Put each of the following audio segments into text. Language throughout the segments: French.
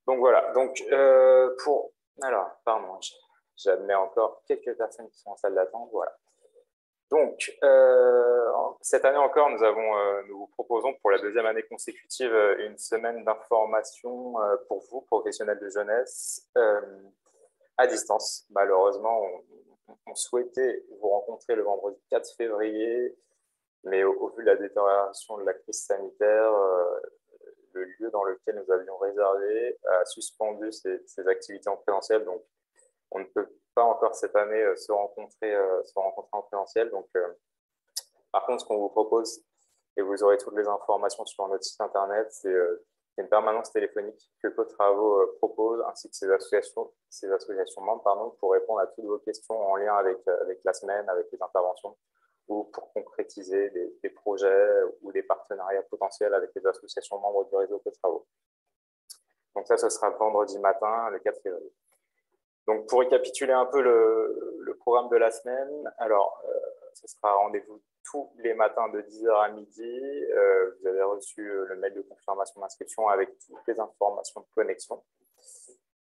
Donc voilà, alors, pardon, j'admets encore quelques personnes qui sont en salle d'attente, voilà. Donc, cette année encore, nous vous proposons pour la deuxième année consécutive une semaine d'information pour vous, professionnels de jeunesse, à distance. Malheureusement, on souhaitait vous rencontrer le vendredi 4 février, mais au vu de la détérioration de la crise sanitaire, le lieu dans lequel nous avions réservé a suspendu ses activités en présentiel. Donc, on ne peut pas encore cette année se rencontrer en présentiel. Donc, par contre, ce qu'on vous propose, et vous aurez toutes les informations sur notre site internet, c'est une permanence téléphonique que Cotravo propose, ainsi que ses associations membres, pour répondre à toutes vos questions en lien avec la semaine, avec les interventions, ou pour concrétiser des projets ou des partenariats potentiels avec les associations membres du réseau Cotravo. Donc ça, ce sera vendredi matin, le 4 février. Donc pour récapituler un peu le programme de la semaine, alors ce sera rendez-vous tous les matins de 10h à midi. Vous avez reçu le mail de confirmation d'inscription avec toutes les informations de connexion.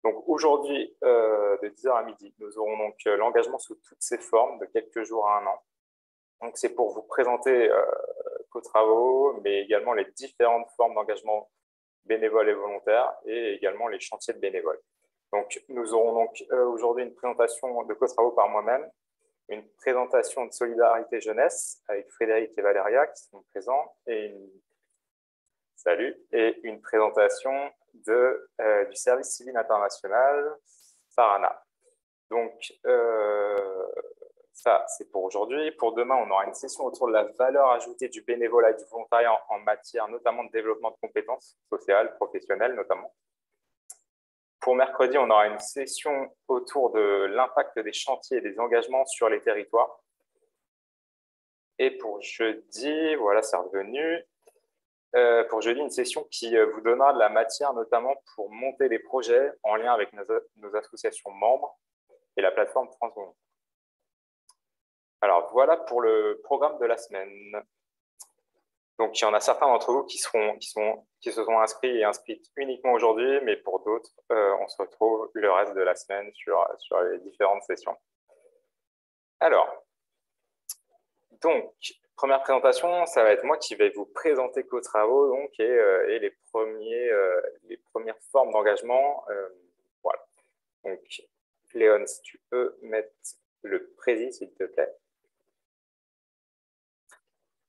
Donc aujourd'hui, de 10h à midi, nous aurons donc l'engagement sous toutes ses formes de quelques jours à un an. Donc c'est pour vous présenter Cotravo, mais également les différentes formes d'engagement bénévole et volontaire, et également les chantiers de bénévoles. Donc nous aurons donc aujourd'hui une présentation de Cotravo par moi-même, une présentation de Solidarité Jeunesse avec Frédéric et Valéria qui sont présents, et une présentation du service civil international par Anna. Donc, ça, c'est pour aujourd'hui. Pour demain, on aura une session autour de la valeur ajoutée du bénévolat et du volontariat en matière notamment de développement de compétences sociales, professionnelles notamment. Pour mercredi, on aura une session autour de l'impact des chantiers et des engagements sur les territoires. Et pour jeudi, voilà, c'est revenu. Pour jeudi, une session qui vous donnera de la matière notamment pour monter des projets en lien avec nos associations membres et la plateforme France Volontaire. Alors voilà pour le programme de la semaine. Donc il y en a certains d'entre vous qui se sont inscrits et inscrites uniquement aujourd'hui, mais pour d'autres, on se retrouve le reste de la semaine sur les différentes sessions. Alors, donc, première présentation, ça va être moi qui vais vous présenter Cotravo donc, et les premières formes d'engagement. Voilà. Donc, Léon, si tu peux mettre le précis, s'il te plaît.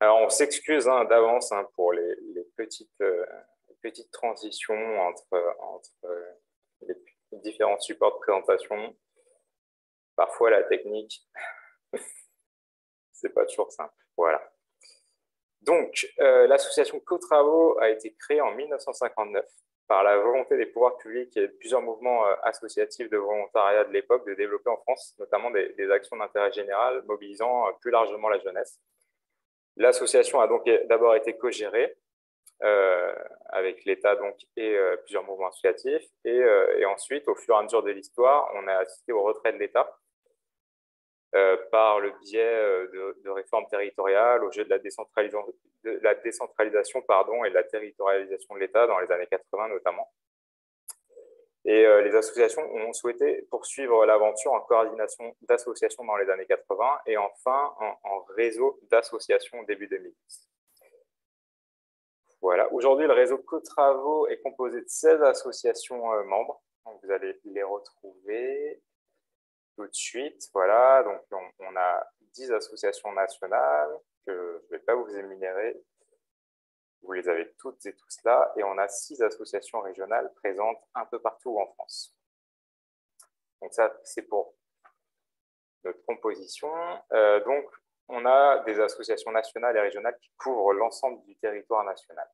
Alors, on s'excuse d'avance pour les petites transitions entre les différents supports de présentation. Parfois, la technique, c'est pas toujours simple. Voilà. Donc, l'association Cotravo a été créée en 1959 par la volonté des pouvoirs publics et de plusieurs mouvements associatifs de volontariat de l'époque de développer en France notamment des actions d'intérêt général mobilisant plus largement la jeunesse. L'association a donc d'abord été co-gérée avec l'État et plusieurs mouvements associatifs. Et ensuite, au fur et à mesure de l'histoire, on a assisté au retrait de l'État par le biais de réformes territoriales, au jeu de la décentralisation et de la territorialisation de l'État dans les années 80 notamment. Et les associations ont souhaité poursuivre l'aventure en coordination d'associations dans les années 80 et enfin en réseau d'associations début 2010. Voilà. Aujourd'hui, le réseau Cotravo est composé de 16 associations membres. Donc, vous allez les retrouver tout de suite. Voilà. Donc, on a 10 associations nationales que je ne vais pas vous énumérer. Vous les avez toutes et tous là. Et on a 6 associations régionales présentes un peu partout en France. Donc, ça, c'est pour notre composition. Donc, on a des associations nationales et régionales qui couvrent l'ensemble du territoire national.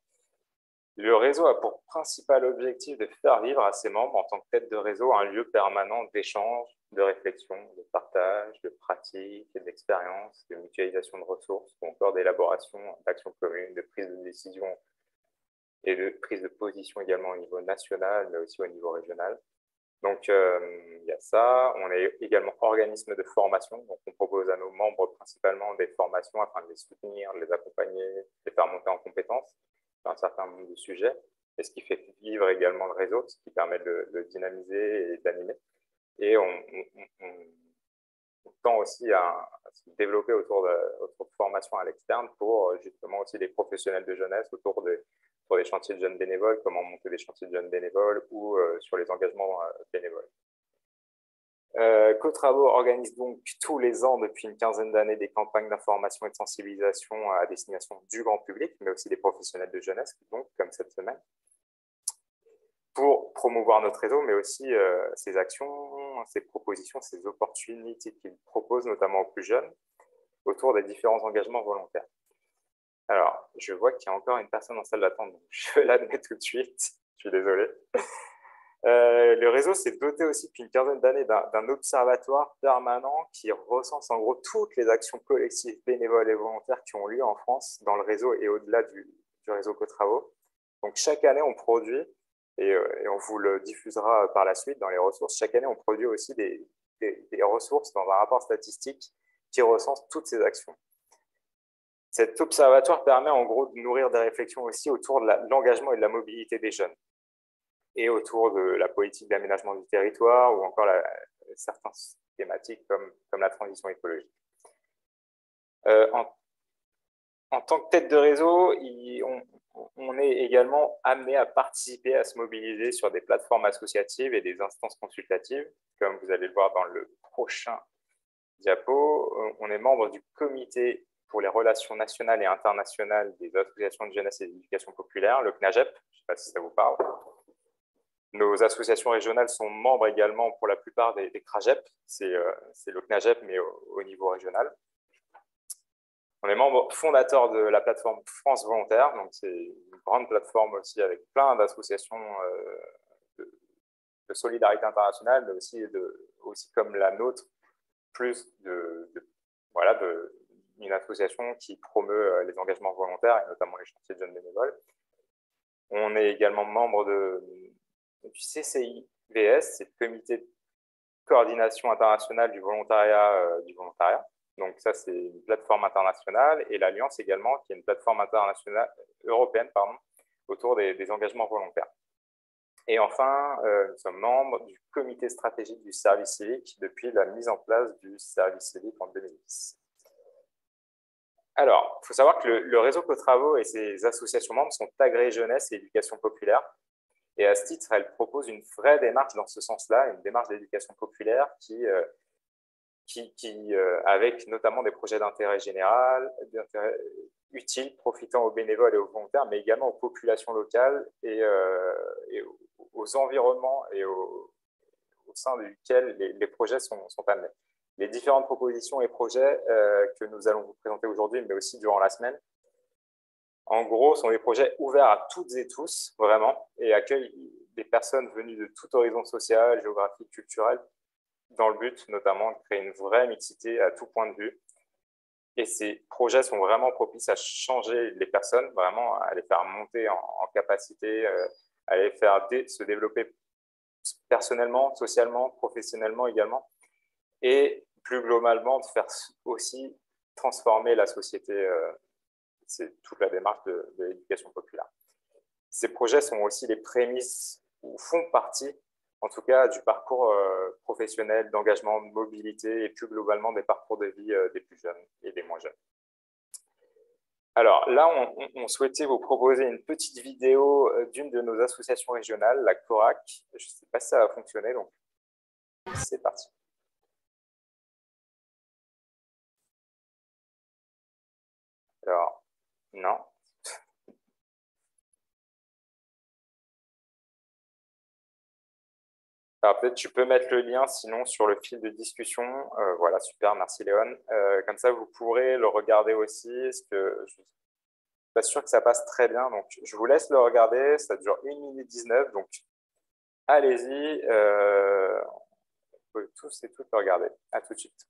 Le réseau a pour principal objectif de faire vivre à ses membres en tant que tête de réseau un lieu permanent d'échange, de réflexion, de partage, de pratique, d'expérience, de mutualisation de ressources, ou encore d'élaboration d'actions communes, de prise de décision et de prise de position également au niveau national, mais aussi au niveau régional. Donc, il y a ça. On est également organisme de formation. Donc, on propose à nos membres principalement des formations afin de les soutenir, de les accompagner, de les faire monter en compétences sur un certain nombre de sujets. et ce qui fait vivre également le réseau, ce qui permet de le dynamiser et d'animer. Et on tend aussi à se développer autour de formations à l'externe pour justement aussi des professionnels de jeunesse autour sur les chantiers de jeunes bénévoles, comment monter des chantiers de jeunes bénévoles ou sur les engagements bénévoles. Cotrabo organise donc tous les ans depuis une quinzaine d'années des campagnes d'information et de sensibilisation à destination du grand public, mais aussi des professionnels de jeunesse, donc comme cette semaine, pour promouvoir notre réseau, mais aussi ses actions, ses propositions, ses opportunités qu'il propose, notamment aux plus jeunes, autour des différents engagements volontaires. Alors, je vois qu'il y a encore une personne en salle d'attente, donc je l'admets tout de suite, je suis désolé. Le réseau s'est doté aussi depuis une quinzaine d'années d'un observatoire permanent qui recense en gros toutes les actions collectives, bénévoles et volontaires qui ont lieu en France dans le réseau et au-delà du réseau Cotravo. Donc chaque année, on produit, et on vous le diffusera par la suite dans les ressources, chaque année, on produit aussi des ressources dans un rapport statistique qui recense toutes ces actions. Cet observatoire permet en gros de nourrir des réflexions aussi autour de l'engagement et de la mobilité des jeunes, et autour de la politique d'aménagement du territoire ou encore certaines thématiques comme la transition écologique. En tant que tête de réseau, on est également amené à participer, à se mobiliser sur des plateformes associatives et des instances consultatives. Comme vous allez le voir dans le prochain diapo, on est membre du comité pour les relations nationales et internationales des associations de jeunesse et d'éducation populaire, le CNAGEP, je ne sais pas si ça vous parle. Nos associations régionales sont membres également pour la plupart des CRAGEP, c'est le CNAGEP mais au niveau régional. On est membre fondateur de la plateforme France Volontaire, donc c'est une grande plateforme aussi avec plein d'associations de solidarité internationale, mais aussi comme la nôtre, plus une association qui promeut les engagements volontaires et notamment les chantiers de jeunes bénévoles. On est également membre du CCIVS, c'est le comité de coordination internationale du volontariat. Donc ça, c'est une plateforme internationale, et l'Alliance également, qui est une plateforme internationale européenne, autour des engagements volontaires. Et enfin, nous sommes membres du comité stratégique du service civique depuis la mise en place du service civique en 2010. Alors, il faut savoir que le réseau Cotravo et ses associations membres sont agréés jeunesse et éducation populaire. Et à ce titre, elle propose une vraie démarche dans ce sens-là, une démarche d'éducation populaire avec notamment des projets d'intérêt général, d'intérêt utile, profitant aux bénévoles et aux volontaires, mais également aux populations locales et aux environnements et au sein duquel les projets sont amenés. Les différentes propositions et projets que nous allons vous présenter aujourd'hui, mais aussi durant la semaine, en gros, sont des projets ouverts à toutes et tous, vraiment, et accueillent des personnes venues de tout horizon social, géographique, culturel, dans le but notamment de créer une vraie mixité à tout point de vue. Et ces projets sont vraiment propices à changer les personnes, vraiment à les faire monter en capacité, à les faire se développer personnellement, socialement, professionnellement également, et plus globalement de faire aussi transformer la société. C'est toute la démarche de l'éducation populaire. Ces projets sont aussi les prémices, ou font partie, en tout cas, du parcours professionnel, d'engagement, de mobilité, et plus globalement des parcours de vie des plus jeunes et des moins jeunes. Alors là, on souhaitait vous proposer une petite vidéo d'une de nos associations régionales, la CORAC. Je ne sais pas si ça va fonctionner, donc c'est parti. Alors, non. Alors peut-être tu peux mettre le lien sinon sur le fil de discussion. Voilà, super, merci Léon. Comme ça, vous pourrez le regarder aussi. Parce que je ne suis pas sûr que ça passe très bien. Donc, je vous laisse le regarder. Ça dure 1 minute 19. Donc, allez-y. On peut tous et toutes le regarder. À tout de suite.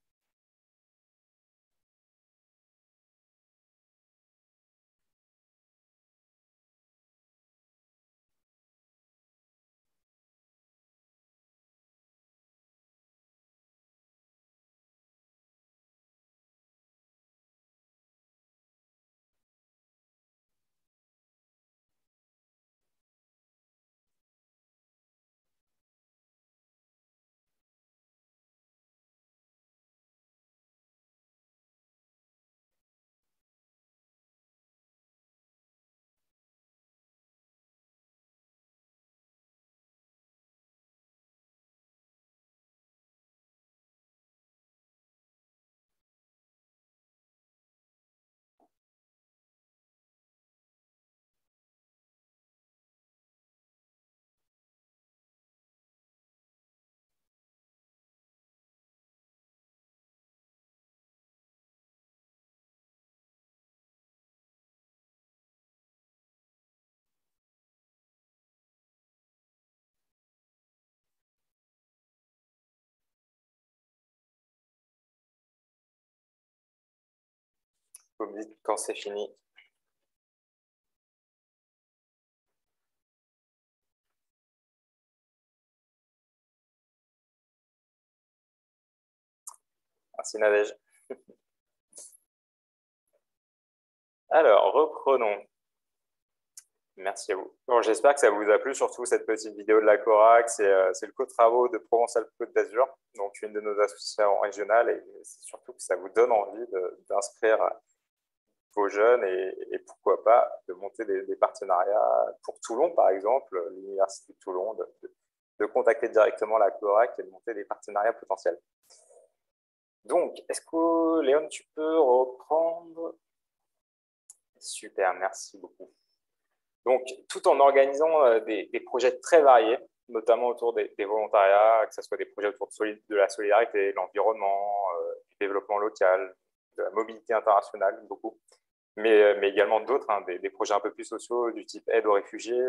Vous me dites quand c'est fini. Merci Nadège. Alors, reprenons. Merci à vous. Bon, j'espère que ça vous a plu, surtout cette petite vidéo de la CORAC. C'est le Co-Travaux de Provence-Alpes-Côte d'Azur, donc une de nos associations régionales, et c'est surtout que ça vous donne envie d'inscrire vos jeunes et pourquoi pas de monter des partenariats pour Toulon, par exemple, l'Université de Toulon, de contacter directement la CORAC et de monter des partenariats potentiels. Donc, est-ce que, Léon, tu peux reprendre? Super, merci beaucoup. Donc, tout en organisant des projets très variés, notamment autour des volontariats, que ce soit des projets autour de la solidarité, de l'environnement, du développement local, de la mobilité internationale, beaucoup, mais également d'autres, hein, des projets un peu plus sociaux du type aide aux réfugiés.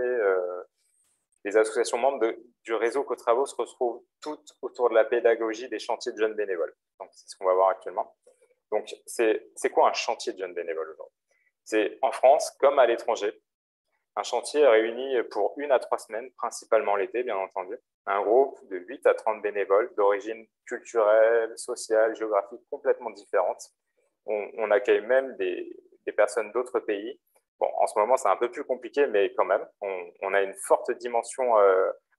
Les associations membres du réseau Co-Travaux se retrouvent toutes autour de la pédagogie des chantiers de jeunes bénévoles. Donc, c'est ce qu'on va voir actuellement. Donc, c'est quoi un chantier de jeunes bénévoles aujourd'hui? C'est en France comme à l'étranger. Un chantier réunit pour 1 à 3 semaines, principalement l'été, bien entendu, un groupe de 8 à 30 bénévoles d'origine culturelle, sociale, géographique complètement différentes. On accueille même des personnes d'autres pays. Bon, en ce moment, c'est un peu plus compliqué, mais quand même, on a une forte dimension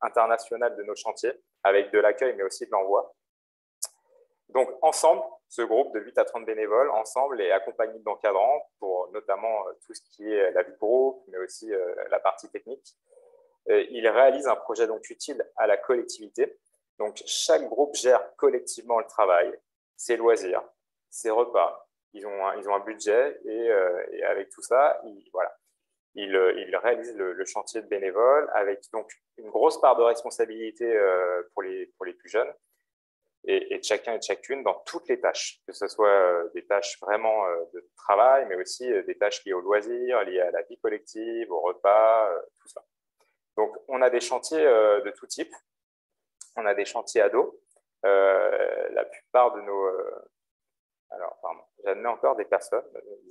internationale de nos chantiers, avec de l'accueil, mais aussi de l'envoi. Donc, ensemble, ce groupe de 8 à 30 bénévoles, ensemble, est accompagné d'encadrants pour notamment tout ce qui est la vie de groupe, mais aussi la partie technique. Ils réalisent un projet donc utile à la collectivité. Donc, chaque groupe gère collectivement le travail, ses loisirs, ses repas. Ils ont un budget et avec tout ça, ils réalisent le chantier de bénévoles avec donc une grosse part de responsabilité pour les plus jeunes et de chacun et de chacune dans toutes les tâches, que ce soit des tâches vraiment de travail, mais aussi des tâches liées aux loisirs, liées à la vie collective, aux repas, tout ça. Donc, on a des chantiers de tout type. On a des chantiers ados. La plupart de nos... alors, pardon, j'admets encore des personnes.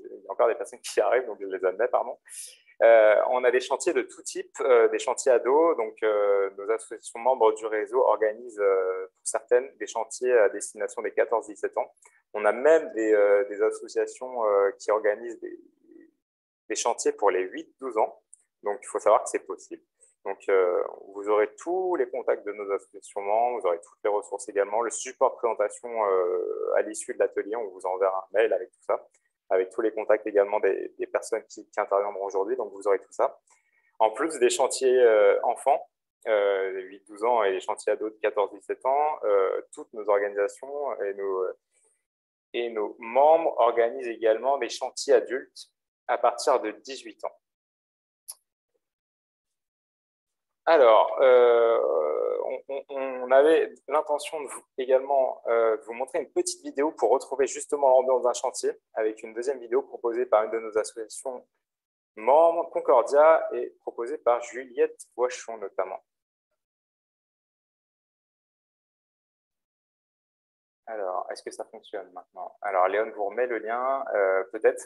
Il y a encore des personnes qui arrivent, donc je les admets, pardon. On a des chantiers de tout type, des chantiers ados. Donc, nos associations membres du réseau organisent, pour certaines, des chantiers à destination des 14-17 ans. On a même des associations qui organisent des chantiers pour les 8-12 ans. Donc, il faut savoir que c'est possible. Donc, vous aurez tous les contacts de nos associations membres, vous aurez toutes les ressources également, le support de présentation à l'issue de l'atelier, on vous enverra un mail avec tout ça, avec tous les contacts également des personnes qui interviendront aujourd'hui, donc vous aurez tout ça. En plus des chantiers enfants, 8-12 ans et les chantiers ados de 14-17 ans, toutes nos organisations et nos membres organisent également des chantiers adultes à partir de 18 ans. Alors, on avait l'intention de également vous montrer une petite vidéo pour retrouver justement l'ambiance d'un chantier avec une deuxième vidéo proposée par une de nos associations membres, Concordia, et proposée par Juliette Boichon notamment. Alors, est-ce que ça fonctionne maintenant? Alors, Léon vous remet le lien, peut-être.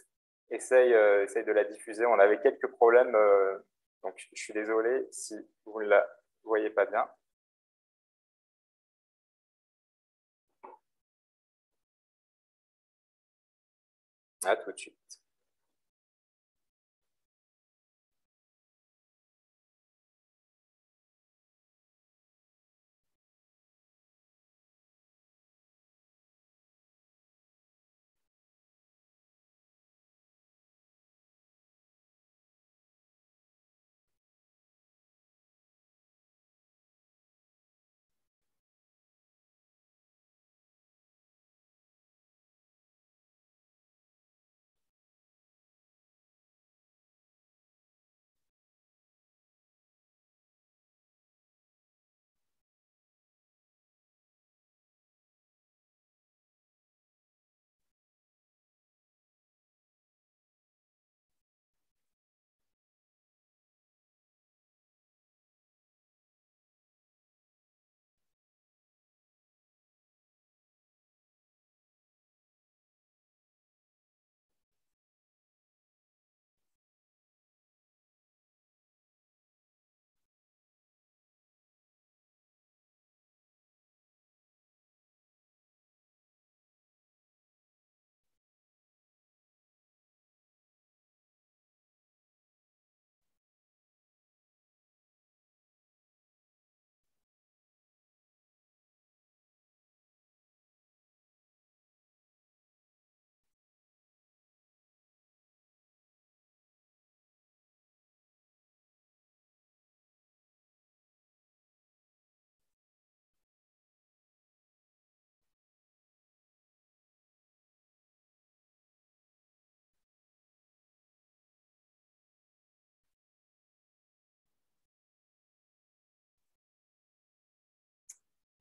Essaye de la diffuser. On avait quelques problèmes, donc je suis désolé si vous ne la voyez pas bien. À tout de suite.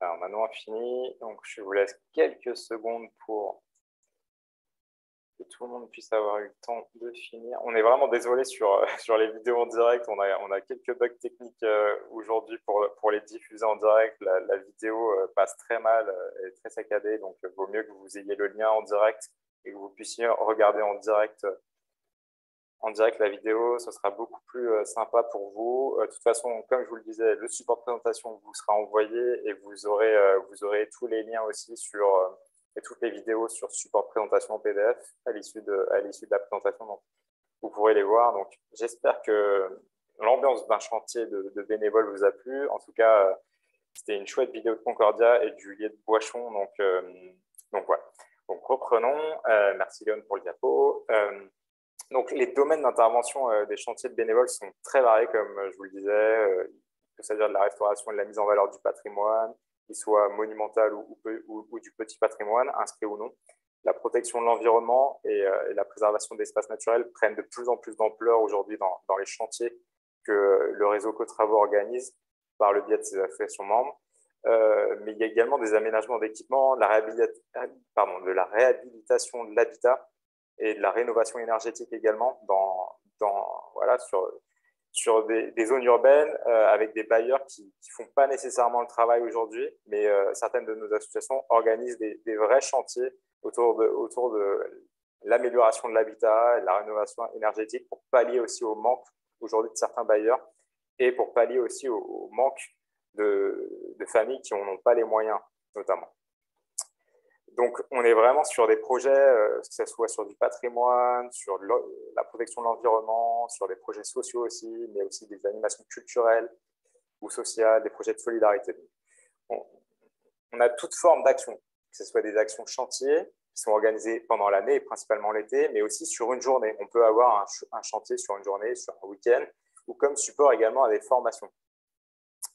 Alors maintenant, fini. Donc, je vous laisse quelques secondes pour que tout le monde puisse avoir eu le temps de finir. On est vraiment désolé sur, sur les vidéos en direct. On a quelques bugs techniques aujourd'hui pour les diffuser en direct. La vidéo passe très mal, est très saccadée. Donc, il vaut mieux que vous ayez le lien en direct et que vous puissiez regarder en direct la vidéo, ce sera beaucoup plus sympa pour vous. De toute façon, comme je vous le disais, le support de présentation vous sera envoyé et vous aurez tous les liens aussi sur, et toutes les vidéos sur support de présentation en PDF à l'issue de la présentation. Donc, vous pourrez les voir. Donc, j'espère que l'ambiance d'un chantier de bénévoles vous a plu. En tout cas, c'était une chouette vidéo de Concordia et de Juliette Boichon. Donc voilà. Donc, reprenons. Merci Léon pour le diapo. Donc, les domaines d'intervention des chantiers de bénévoles sont très variés, comme je vous le disais. Il peut s'agir de la restauration et de la mise en valeur du patrimoine, qu'il soit monumental ou du petit patrimoine, inscrit ou non. La protection de l'environnement et la préservation d'espaces naturels prennent de plus en plus d'ampleur aujourd'hui dans les chantiers que le réseau Cotravaux organise par le biais de ses associations membres. Mais il y a également des aménagements d'équipements, de la réhabilitation de l'habitat et de la rénovation énergétique également voilà, sur des zones urbaines avec des bailleurs qui ne font pas nécessairement le travail aujourd'hui, mais certaines de nos associations organisent des vrais chantiers autour de l'amélioration de l'habitat et de la rénovation énergétique pour pallier aussi au manque aujourd'hui de certains bailleurs et pour pallier aussi au manque de familles qui n'en ont pas les moyens, notamment. Donc, on est vraiment sur des projets, que ce soit sur du patrimoine, sur la protection de l'environnement, sur des projets sociaux aussi, mais aussi des animations culturelles ou sociales, des projets de solidarité. On a toute forme d'actions, que ce soit des actions chantiers qui sont organisées pendant l'année et principalement l'été, mais aussi sur une journée. On peut avoir un chantier sur une journée, sur un week-end, ou comme support également à des formations.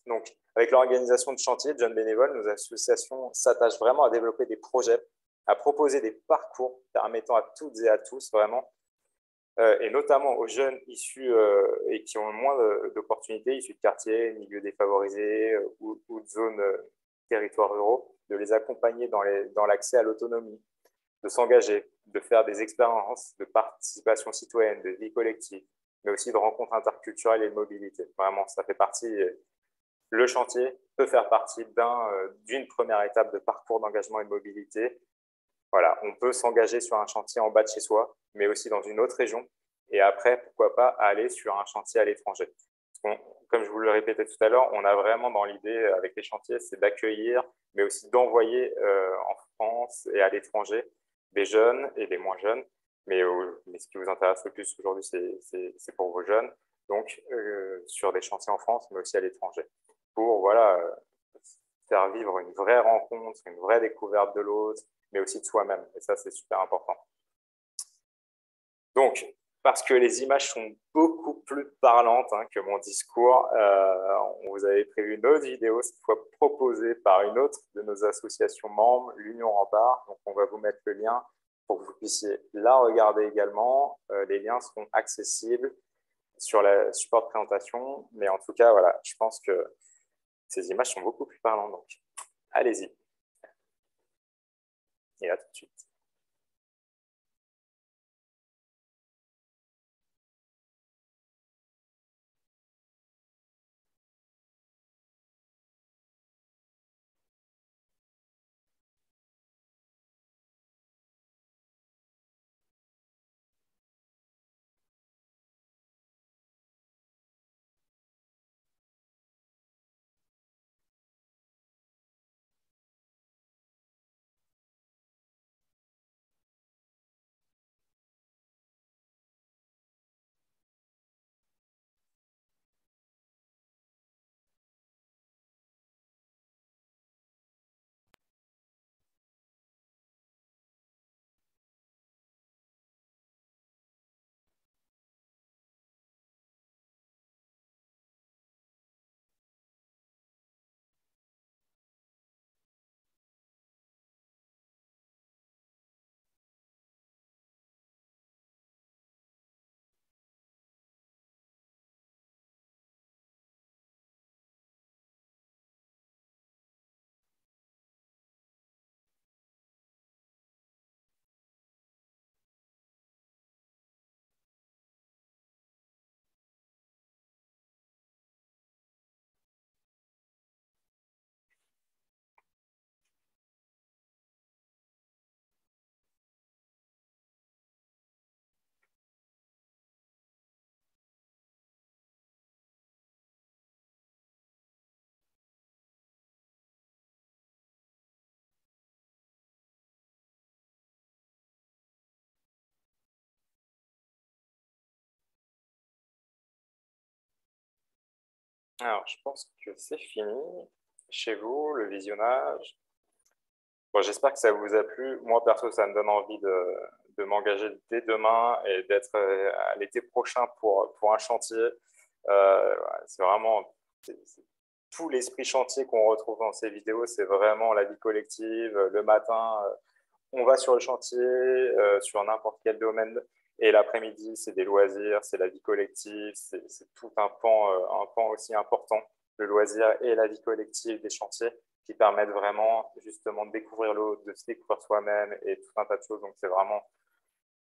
Donc, avec l'organisation de chantiers, de jeunes bénévoles, nos associations s'attachent vraiment à développer des projets, à proposer des parcours permettant à toutes et à tous vraiment, et notamment aux jeunes issus et qui ont moins d'opportunités, issus de quartiers, milieux défavorisés ou de zones territoires ruraux, de les accompagner dans l'accès à l'autonomie, de s'engager, de faire des expériences de participation citoyenne, de vie collective, mais aussi de rencontres interculturelles et de mobilité. Vraiment, ça fait partie. Le chantier peut faire partie d'une première étape de parcours d'engagement et de mobilité. Voilà, on peut s'engager sur un chantier en bas de chez soi, mais aussi dans une autre région. Et après, pourquoi pas aller sur un chantier à l'étranger. Comme je vous le répétais tout à l'heure, on a vraiment dans l'idée avec les chantiers, c'est d'accueillir, mais aussi d'envoyer en France et à l'étranger des jeunes et des moins jeunes. Mais ce qui vous intéresse le plus aujourd'hui, c'est pour vos jeunes. Donc, sur des chantiers en France, mais aussi à l'étranger. Pour voilà, faire vivre une vraie rencontre, une vraie découverte de l'autre, mais aussi de soi-même. Et ça, c'est super important. Donc, parce que les images sont beaucoup plus parlantes que mon discours, on vous avait prévu une autre vidéo, cette fois proposée par une autre de nos associations membres, l'Union Rempart. Donc, on va vous mettre le lien pour que vous puissiez la regarder également. Les liens seront accessibles sur le support de présentation. Mais en tout cas, voilà, je pense que ces images sont beaucoup plus parlantes. Donc, allez-y. Et à tout de suite. Alors, je pense que c'est fini chez vous, le visionnage. Bon, j'espère que ça vous a plu. Moi, perso, ça me donne envie de m'engager dès demain et d'être à l'été prochain pour un chantier. Voilà, c'est vraiment tout l'esprit chantier qu'on retrouve dans ces vidéos. C'est vraiment la vie collective. Le matin, on va sur le chantier, sur n'importe quel domaine. Et l'après-midi, c'est des loisirs, c'est la vie collective, c'est tout un pan aussi important, le loisir et la vie collective des chantiers qui permettent vraiment justement de découvrir l'autre, de se découvrir soi-même et tout un tas de choses. Donc c'est vraiment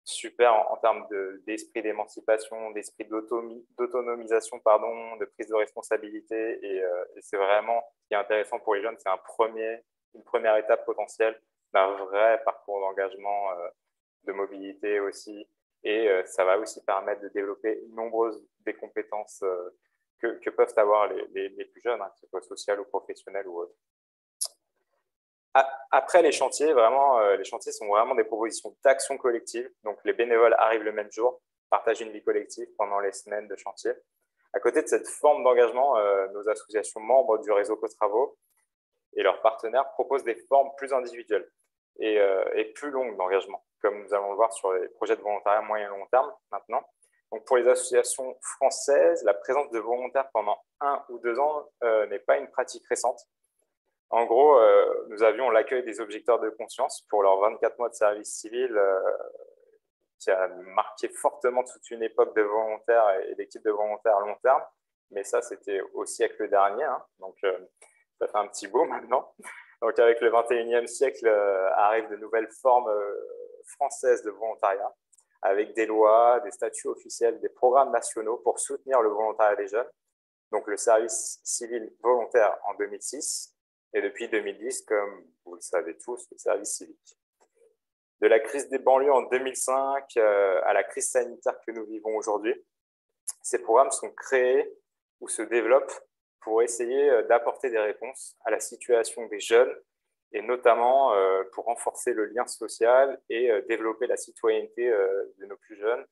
super en termes d'esprit d'émancipation, d'esprit d'autonomisation, pardon, de prise de responsabilité. Et c'est vraiment ce qui est intéressant pour les jeunes, c'est une première étape potentielle d'un vrai parcours d'engagement, de mobilité aussi. Et ça va aussi permettre de développer nombreuses des compétences que peuvent avoir les plus jeunes, hein, que ce soit sociales ou professionnelles ou autres. Après les chantiers, vraiment, les chantiers sont vraiment des propositions d'action collective. Donc, les bénévoles arrivent le même jour, partagent une vie collective pendant les semaines de chantier. À côté de cette forme d'engagement, nos associations membres du réseau Co-Travaux et leurs partenaires proposent des formes plus individuelles et plus longues d'engagement, comme nous allons le voir sur les projets de volontariat moyen et long terme maintenant. Donc, pour les associations françaises, la présence de volontaires pendant 1 ou 2 ans n'est pas une pratique récente. En gros, nous avions l'accueil des objecteurs de conscience pour leurs 24 mois de service civil qui a marqué fortement toute une époque de volontaires et d'équipes de volontaires à long terme. Mais ça, c'était au siècle dernier, hein, donc ça fait un petit bout maintenant. Donc avec le 21e siècle arrivent de nouvelles formes françaises de volontariat, avec des lois, des statuts officiels, des programmes nationaux pour soutenir le volontariat des jeunes. Donc le service civil volontaire en 2006, et depuis 2010, comme vous le savez tous, le service civique. De la crise des banlieues en 2005 à la crise sanitaire que nous vivons aujourd'hui, ces programmes sont créés ou se développent pour essayer d'apporter des réponses à la situation des jeunes et notamment pour renforcer le lien social et développer la citoyenneté de nos plus jeunes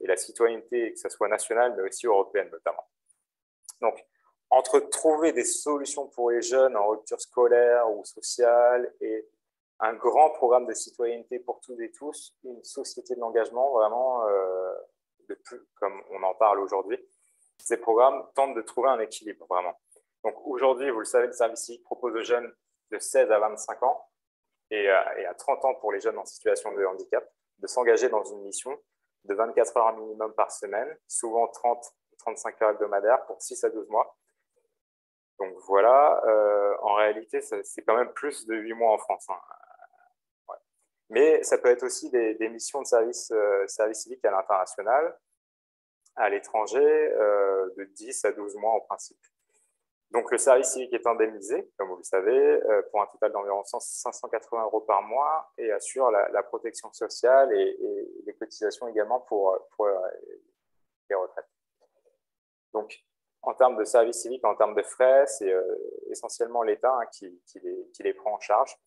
et la citoyenneté, que ce soit nationale, mais aussi européenne notamment. Donc, entre trouver des solutions pour les jeunes en rupture scolaire ou sociale et un grand programme de citoyenneté pour toutes et tous, une société de l'engagement vraiment, comme on en parle aujourd'hui, ces programmes tentent de trouver un équilibre vraiment. Donc aujourd'hui, vous le savez, le service civique propose aux jeunes de 16 à 25 ans et à 30 ans pour les jeunes en situation de handicap de s'engager dans une mission de 24 heures minimum par semaine, souvent 30-35 heures hebdomadaires pour 6 à 12 mois. Donc voilà, en réalité, c'est quand même plus de 8 mois en France. Hein. Ouais. Mais ça peut être aussi des missions de service civique à l'international, à l'étranger, de 10 à 12 mois en principe. Donc le service civique est indemnisé, comme vous le savez, pour un total d'environ 580 € par mois et assure la protection sociale et les cotisations également pour les retraites. Donc, en termes de service civique, en termes de frais, c'est essentiellement l'État qui les prend en charge.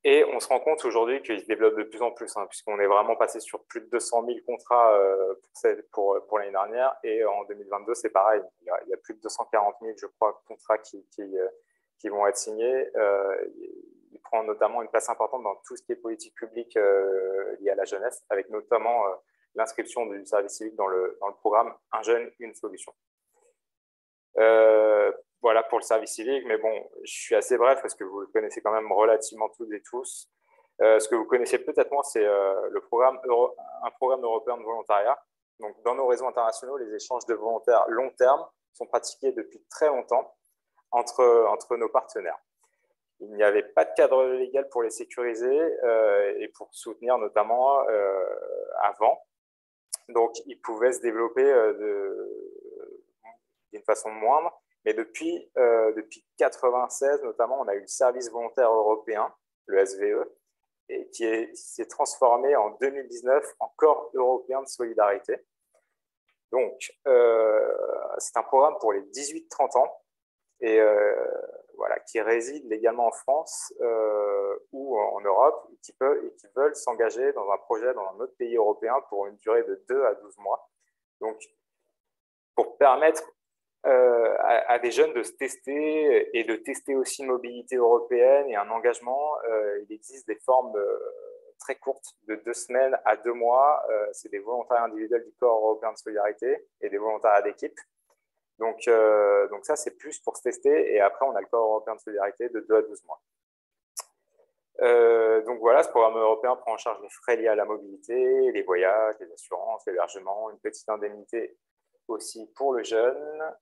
Et on se rend compte aujourd'hui qu'ils se développent de plus en plus, puisqu'on est vraiment passé sur plus de 200 000 contrats pour l'année dernière. Et en 2022, c'est pareil. Il y a plus de 240 000, je crois, contrats qui vont être signés. Il prend notamment une place importante dans tout ce qui est politique publique liée à la jeunesse, avec notamment l'inscription du service civique dans le programme « Un jeune, une solution ». Voilà pour le service civique, mais bon, je suis assez bref parce que vous le connaissez quand même relativement toutes et tous. Ce que vous connaissez peut-être moins, c'est un programme européen de volontariat. Donc, dans nos réseaux internationaux, les échanges de volontaires long terme sont pratiqués depuis très longtemps entre nos partenaires. Il n'y avait pas de cadre légal pour les sécuriser et pour soutenir notamment avant. Donc, ils pouvaient se développer d'une façon moindre. Mais depuis 1996, notamment, on a eu le service volontaire européen, le SVE, et qui s'est transformé en 2019 en corps européen de solidarité. Donc, c'est un programme pour les 18-30 ans et voilà, qui résident légalement en France ou en Europe et qui veulent s'engager dans un projet dans un autre pays européen pour une durée de 2 à 12 mois. Donc, pour permettre à des jeunes de se tester et de tester aussi une mobilité européenne et un engagement. Il existe des formes très courtes, de 2 semaines à 2 mois. C'est des volontariats individuels du Corps européen de solidarité et des volontariats d'équipe. Donc ça, c'est plus pour se tester. Et après, on a le Corps européen de solidarité de 2 à 12 mois. Donc voilà, ce programme européen prend en charge les frais liés à la mobilité, les voyages, les assurances, l'hébergement, une petite indemnité aussi pour le jeune.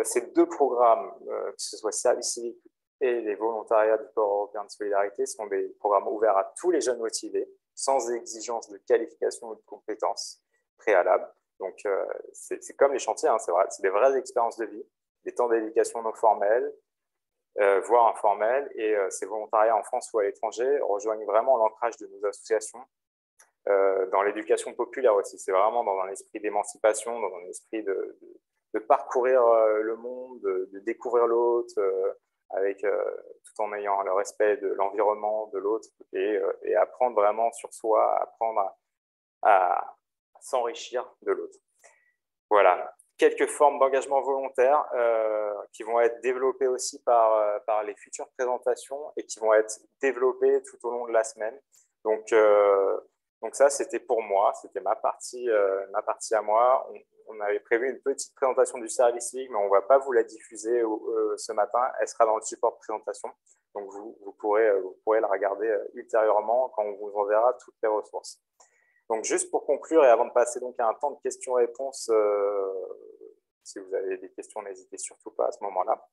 Ces 2 programmes, que ce soit service civique et les volontariats du Corps européen de solidarité, sont des programmes ouverts à tous les jeunes motivés, sans exigence de qualification ou de compétences préalables. Donc, c'est comme les chantiers, hein, c'est des vraies expériences de vie, des temps d'éducation non formels, voire informels, et ces volontariats en France ou à l'étranger rejoignent vraiment l'ancrage de nos associations dans l'éducation populaire aussi. C'est vraiment dans un esprit d'émancipation, dans un esprit de parcourir le monde, de découvrir l'autre, tout en ayant le respect de l'environnement, de l'autre, et apprendre vraiment sur soi, apprendre à s'enrichir de l'autre. Voilà. Quelques formes d'engagement volontaire qui vont être développées aussi par les futures présentations et qui vont être développées tout au long de la semaine. Donc ça, c'était pour moi, c'était ma partie à moi. On avait prévu une petite présentation du service civique, mais on ne va pas vous la diffuser ce matin. Elle sera dans le support de présentation. Donc, vous pourrez la regarder ultérieurement quand on vous enverra toutes les ressources. Donc, juste pour conclure et avant de passer donc à un temps de questions-réponses, si vous avez des questions, n'hésitez surtout pas à ce moment-là,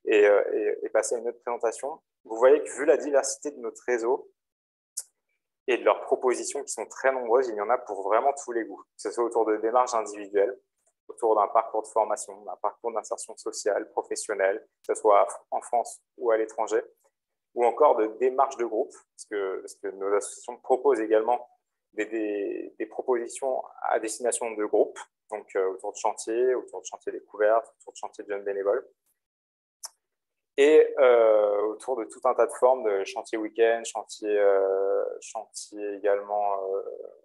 et passer à une autre présentation. Vous voyez que vu la diversité de notre réseau et de leurs propositions qui sont très nombreuses, il y en a pour vraiment tous les goûts, que ce soit autour de démarches individuelles, autour d'un parcours de formation, d'un parcours d'insertion sociale, professionnelle, que ce soit en France ou à l'étranger, ou encore de démarches de groupe, parce que nos associations proposent également des propositions à destination de groupes, donc autour de chantiers découvertes, autour de chantiers de jeunes bénévoles, et autour de tout un tas de formes de chantiers week-end, chantiers également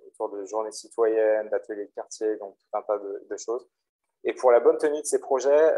autour de journées citoyennes, d'ateliers de quartier, donc tout un tas de choses. Et pour la bonne tenue de ces projets,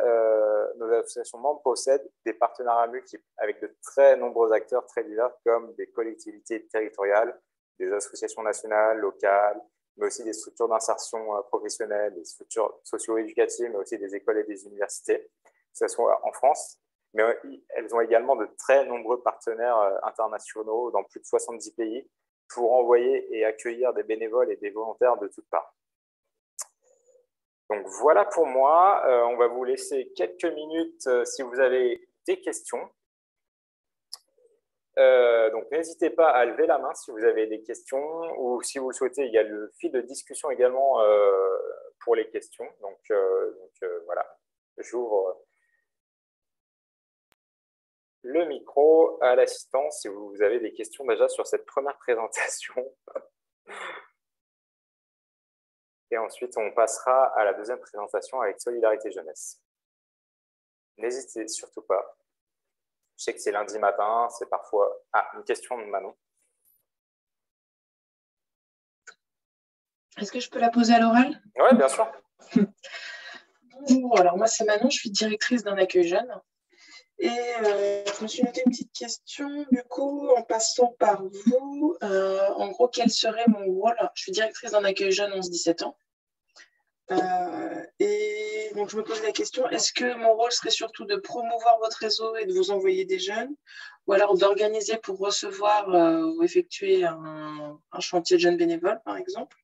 nos associations membres possèdent des partenariats multiples avec de très nombreux acteurs très divers comme des collectivités territoriales, des associations nationales, locales, mais aussi des structures d'insertion professionnelle, des structures socio-éducatives, mais aussi des écoles et des universités, que ce soit en France. Mais elles ont également de très nombreux partenaires internationaux dans plus de 70 pays pour envoyer et accueillir des bénévoles et des volontaires de toutes parts. Donc voilà pour moi. On va vous laisser quelques minutes si vous avez des questions. Donc n'hésitez pas à lever la main si vous avez des questions ou si vous le souhaitez, il y a le fil de discussion également pour les questions. Donc voilà, j'ouvre le micro à l'assistance si vous avez des questions déjà sur cette première présentation. Et ensuite, on passera à la deuxième présentation avec Solidarité Jeunesse. N'hésitez surtout pas. Je sais que c'est lundi matin, c'est parfois... Ah, une question de Manon. Est-ce que je peux la poser à l'oral? Oui, bien sûr. Bonjour, alors moi c'est Manon, je suis directrice d'un accueil jeune. Et je me suis noté une petite question, du coup, en passant par vous, en gros, quel serait mon rôle? Je suis directrice d'un accueil jeune 11-17 ans. Et donc je me pose la question, est-ce que mon rôle serait surtout de promouvoir votre réseau et de vous envoyer des jeunes, ou alors d'organiser pour recevoir ou effectuer un chantier de jeunes bénévoles, par exemple?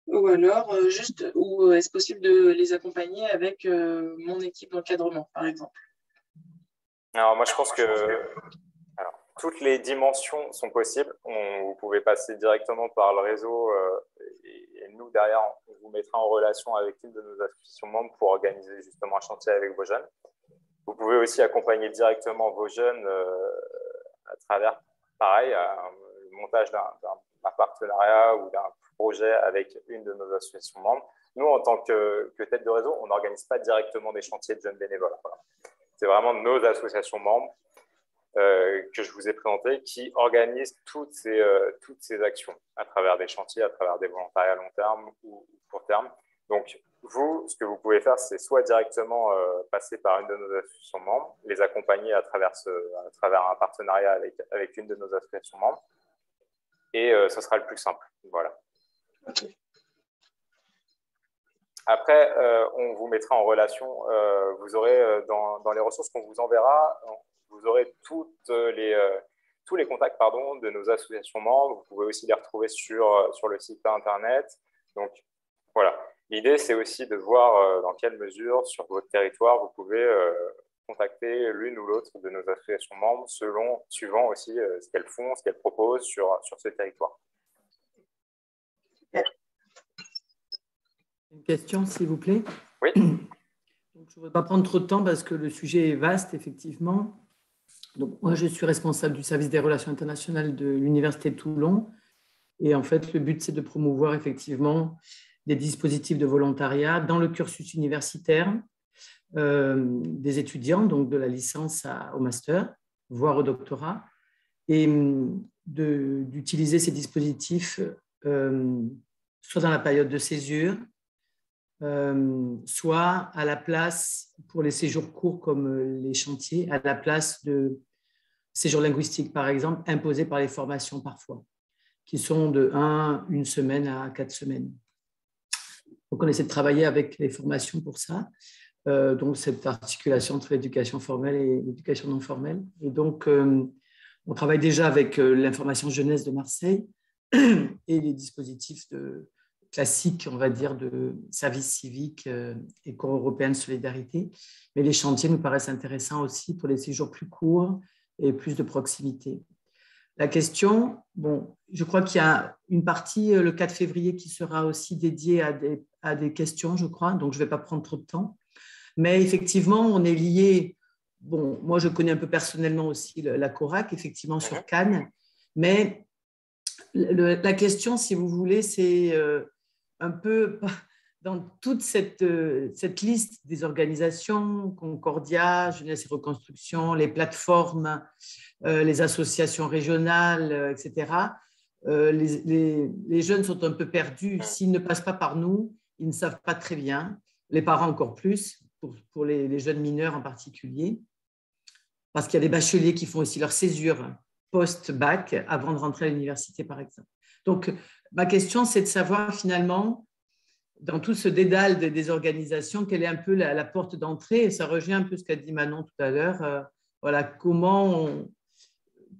Ou alors, est-ce possible de les accompagner avec mon équipe d'encadrement, par exemple? Alors, moi, je pense que toutes les dimensions sont possibles. Vous pouvez passer directement par le réseau et nous, derrière, on vous mettra en relation avec une de nos associations membres pour organiser justement un chantier avec vos jeunes. Vous pouvez aussi accompagner directement vos jeunes à travers, pareil, le montage d'un partenariat ou d'un projet avec une de nos associations membres. Nous, en tant que tête de réseau, on n'organise pas directement des chantiers de jeunes bénévoles. Voilà. C'est vraiment nos associations membres que je vous ai présentées qui organisent toutes ces actions à travers des chantiers, à travers des volontariats à long terme ou court terme. Donc, vous, ce que vous pouvez faire, c'est soit directement passer par une de nos associations membres, les accompagner à travers un partenariat avec une de nos associations membres, et ce sera le plus simple. Voilà. Okay. Après, on vous mettra en relation, vous aurez dans les ressources qu'on vous enverra, vous aurez tous les contacts de nos associations membres. Vous pouvez aussi les retrouver sur le site internet. Donc, voilà. L'idée, c'est aussi de voir dans quelle mesure, sur votre territoire, vous pouvez contacter l'une ou l'autre de nos associations membres, suivant aussi ce qu'elles font, ce qu'elles proposent sur ce territoire. Une question, s'il vous plaît. Oui. Donc, je ne voudrais pas prendre trop de temps parce que le sujet est vaste, effectivement. Donc, moi, je suis responsable du service des relations internationales de l'Université de Toulon. Et en fait, le but, c'est de promouvoir effectivement des dispositifs de volontariat dans le cursus universitaire des étudiants, donc de la licence au master, voire au doctorat, et d'utiliser ces dispositifs soit dans la période de césure, soit à la place, pour les séjours courts comme les chantiers, à la place de séjours linguistiques, par exemple, imposés par les formations parfois, qui sont de 1 semaine à 4 semaines. Donc, on essaie de travailler avec les formations pour ça, donc cette articulation entre l'éducation formelle et l'éducation non formelle. Et donc, on travaille déjà avec l'information jeunesse de Marseille et les dispositifs classiques, on va dire, de service civique et corps européen de solidarité. Mais les chantiers nous paraissent intéressants aussi pour les séjours plus courts et plus de proximité. La question, bon, je crois qu'il y a une partie, le 4 février, qui sera aussi dédiée à des questions, je crois, donc je ne vais pas prendre trop de temps. Mais effectivement, on est lié. Bon, moi, je connais un peu personnellement aussi la CORAC, effectivement, sur Cannes. Mais la question, si vous voulez, c'est un peu dans toute cette liste des organisations, Concordia, Jeunesse et Reconstruction, les plateformes, les associations régionales, etc. Les jeunes sont un peu perdus. S'ils ne passent pas par nous, ils ne savent pas très bien. Les parents encore plus, pour les jeunes mineurs en particulier, parce qu'il y a des bacheliers qui font aussi leur césure post-bac avant de rentrer à l'université, par exemple. Donc, ma question, c'est de savoir finalement, dans tout ce dédale des organisations, quelle est un peu la porte d'entrée. Et ça rejoint un peu ce qu'a dit Manon tout à l'heure. Voilà,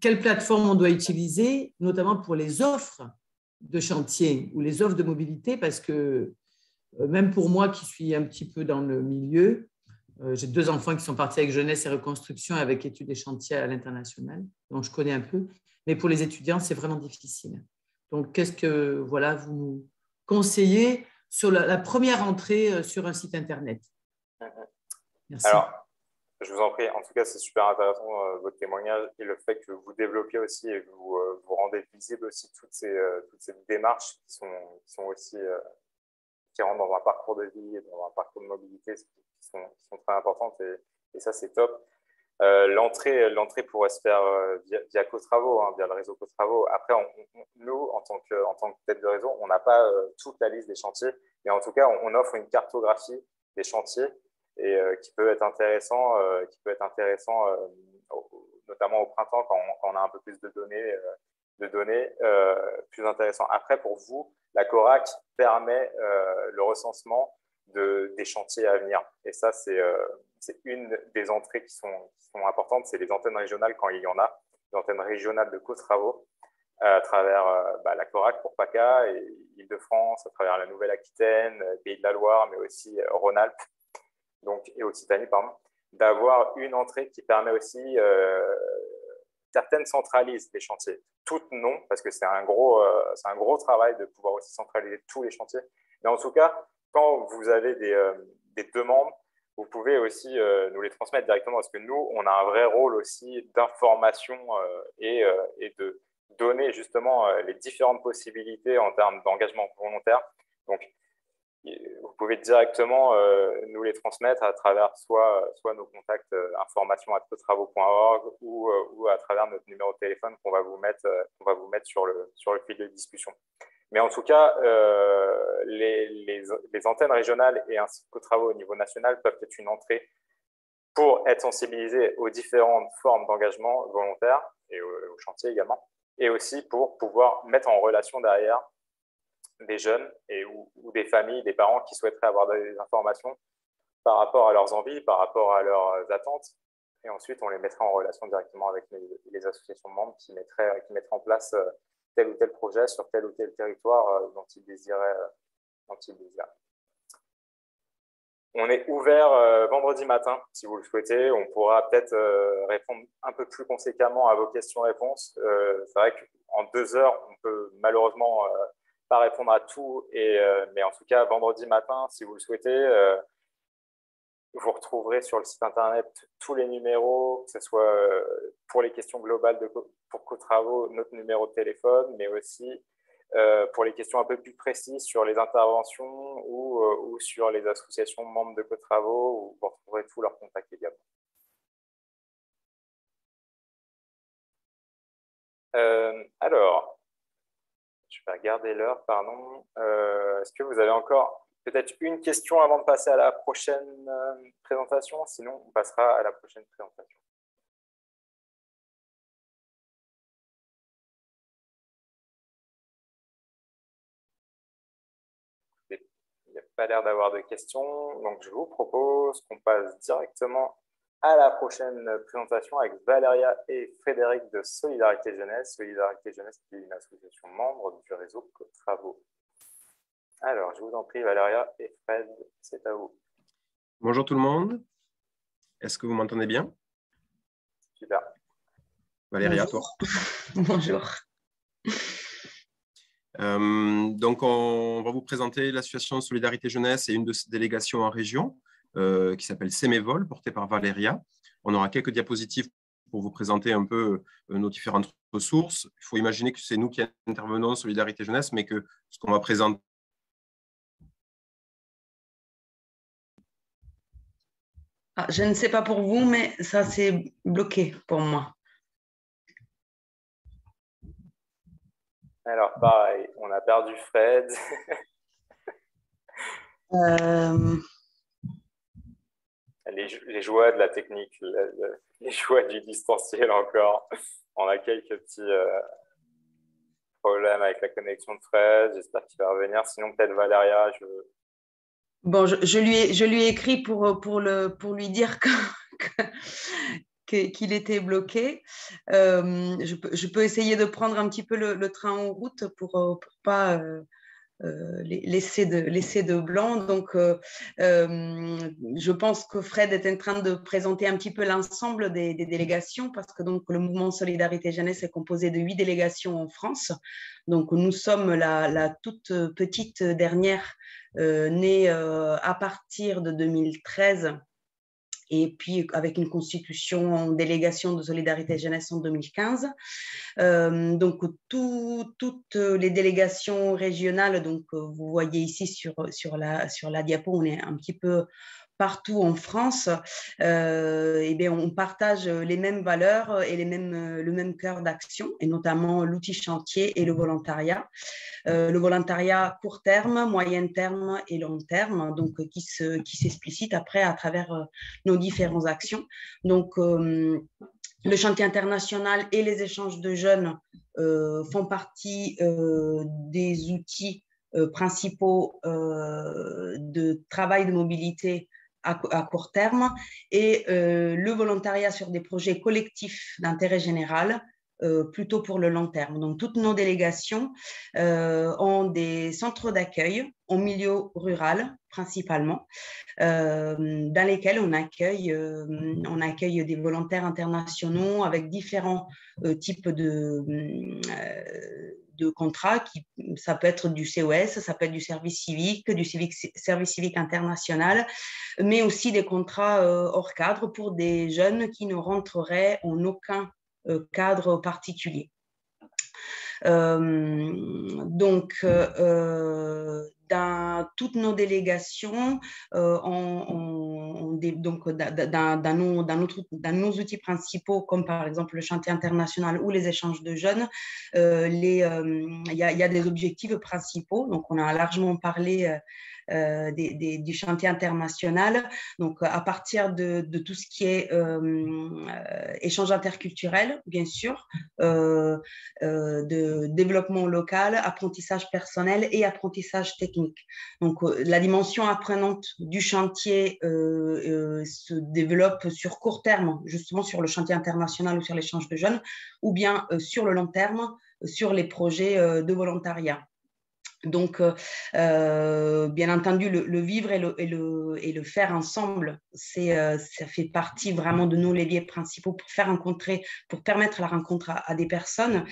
quelle plateforme on doit utiliser, notamment pour les offres de chantier ou les offres de mobilité, parce que même pour moi qui suis un petit peu dans le milieu, j'ai 2 enfants qui sont partis avec Jeunesse et Reconstruction, avec études et chantiers à l'international, donc je connais un peu. Mais pour les étudiants, c'est vraiment difficile. Donc, qu'est-ce que vous nous conseillez sur la première entrée sur un site Internet? Merci. Alors, je vous en prie. En tout cas, c'est super intéressant votre témoignage et le fait que vous développiez aussi et que vous rendez visible aussi toutes ces démarches qui sont aussi qui rentrent dans un parcours de vie et dans un parcours de mobilité qui sont très importantes et ça, c'est top. L'entrée pourrait se faire via CoTravaux, via le réseau CoTravaux. Après, nous, en tant que tête de réseau, on n'a pas toute la liste des chantiers, mais en tout cas, on offre une cartographie des chantiers et qui peut être intéressant, notamment au printemps quand on a un peu plus de données plus intéressant. Après, pour vous, la CORAC permet le recensement des chantiers à venir. Et ça, c'est une des entrées qui sont importantes, c'est les antennes régionales quand il y en a, les antennes régionales de CoTravaux à travers la CORAC pour PACA et Île-de-France, à travers la Nouvelle-Aquitaine, Pays de la Loire, mais aussi Rhône-Alpes et Occitanie, pardon, d'avoir une entrée qui permet aussi certaines centralisent les chantiers, toutes non, parce que c'est un gros travail de pouvoir aussi centraliser tous les chantiers. Mais en tout cas, quand vous avez des demandes, vous pouvez aussi nous les transmettre directement, parce que nous, on a un vrai rôle aussi d'information et de donner justement les différentes possibilités en termes d'engagement volontaire. Donc, vous pouvez directement nous les transmettre à travers soit nos contacts information@cotravaux.org ou à travers notre numéro de téléphone qu'on va vous mettre sur le fil de discussion. Mais en tout cas, les antennes régionales et ainsi que Cotravo au niveau national peuvent être une entrée pour être sensibilisés aux différentes formes d'engagement volontaire et au chantier également, et aussi pour pouvoir mettre en relation derrière des jeunes ou des familles, des parents qui souhaiteraient avoir des informations par rapport à leurs envies, par rapport à leurs attentes. Et ensuite, on les mettrait en relation directement avec les associations membres qui mettraient en place tel ou tel projet sur tel ou tel territoire dont ils désiraient. On est ouvert vendredi matin, si vous le souhaitez. On pourra peut-être répondre un peu plus conséquemment à vos questions-réponses. C'est vrai qu'en 2 heures, on peut malheureusement pas répondre à tout, mais en tout cas, vendredi matin, si vous le souhaitez, vous retrouverez sur le site internet tous les numéros, que ce soit pour les questions globales pour Cotravo, notre numéro de téléphone, mais aussi pour les questions un peu plus précises sur les interventions ou sur les associations membres de Cotravo, vous retrouverez tous leurs contacts également. Alors, je vais regarder l'heure, pardon. Est-ce que vous avez encore peut-être une question avant de passer à la prochaine présentation? Sinon, on passera à la prochaine présentation. Il n'y a pas l'air d'avoir de questions, donc je vous propose qu'on passe directement à la prochaine présentation avec Valéria et Frédéric de Solidarité Jeunesse. Solidarité Jeunesse qui est une association membre du réseau Cotravo. Alors, je vous en prie, Valéria et Fred, c'est à vous. Bonjour tout le monde. Est-ce que vous m'entendez bien? Super. Valéria, toi. Bonjour. Donc, on va vous présenter l'association Solidarité Jeunesse et une de ses délégations en région qui s'appelle Sémévol, portée par Valéria. On aura quelques diapositives pour vous présenter un peu nos différentes ressources. Il faut imaginer que c'est nous qui intervenons Solidarité Jeunesse, mais que ce qu'on va présenter. Ah, je ne sais pas pour vous, mais ça c'est bloqué pour moi. Alors, pareil, on a perdu Fred. Les joies de la technique, les joies du distanciel encore. On a quelques petits problèmes avec la connexion de Fred. J'espère qu'il va revenir. Sinon, peut-être Valéria, Bon, je lui ai écrit pour lui dire qu'il était bloqué. Je peux essayer de prendre un petit peu le train en route pour pas laisser de blanc. Donc, je pense que Fred est en train de présenter un petit peu l'ensemble des délégations parce que donc, le mouvement Solidarité Jeunesse est composé de 8 délégations en France. Donc, nous sommes la toute petite dernière née à partir de 2013 et puis avec une constitution en délégation de Solidarité Jeunesse en 2015. Donc, toutes les délégations régionales, donc, vous voyez ici sur la diapo, on est un petit peu partout en France, et bien, on partage les mêmes valeurs et le même cœur d'action, et notamment l'outil chantier et le volontariat. Le volontariat court terme, moyen terme et long terme, donc qui s'explicite après à travers nos différentes actions. Donc, le chantier international et les échanges de jeunes font partie des outils principaux de travail de mobilité à court terme, et le volontariat sur des projets collectifs d'intérêt général plutôt pour le long terme. Donc, toutes nos délégations ont des centres d'accueil en milieu rural principalement, dans lesquels on accueille des volontaires internationaux avec différents types de contrats. Ça peut être du COS, ça peut être du service civique service civique international, mais aussi des contrats hors cadre pour des jeunes qui ne rentreraient en aucun cadre particulier. Donc, toutes nos délégations, donc dans nos outils principaux, comme par exemple le chantier international ou les échanges de jeunes, y a des objectifs principaux. Donc, on a largement parlé du chantier international. Donc, à partir de tout ce qui est échange interculturel, bien sûr, de développement local, apprentissage personnel et apprentissage technique. Donc, la dimension apprenante du chantier se développe sur court terme, justement sur le chantier international ou sur l'échange de jeunes, ou bien sur le long terme, sur les projets de volontariat. Donc, bien entendu, le vivre et le faire ensemble, ça fait partie vraiment de nos leviers principaux pour permettre la rencontre à des personnes.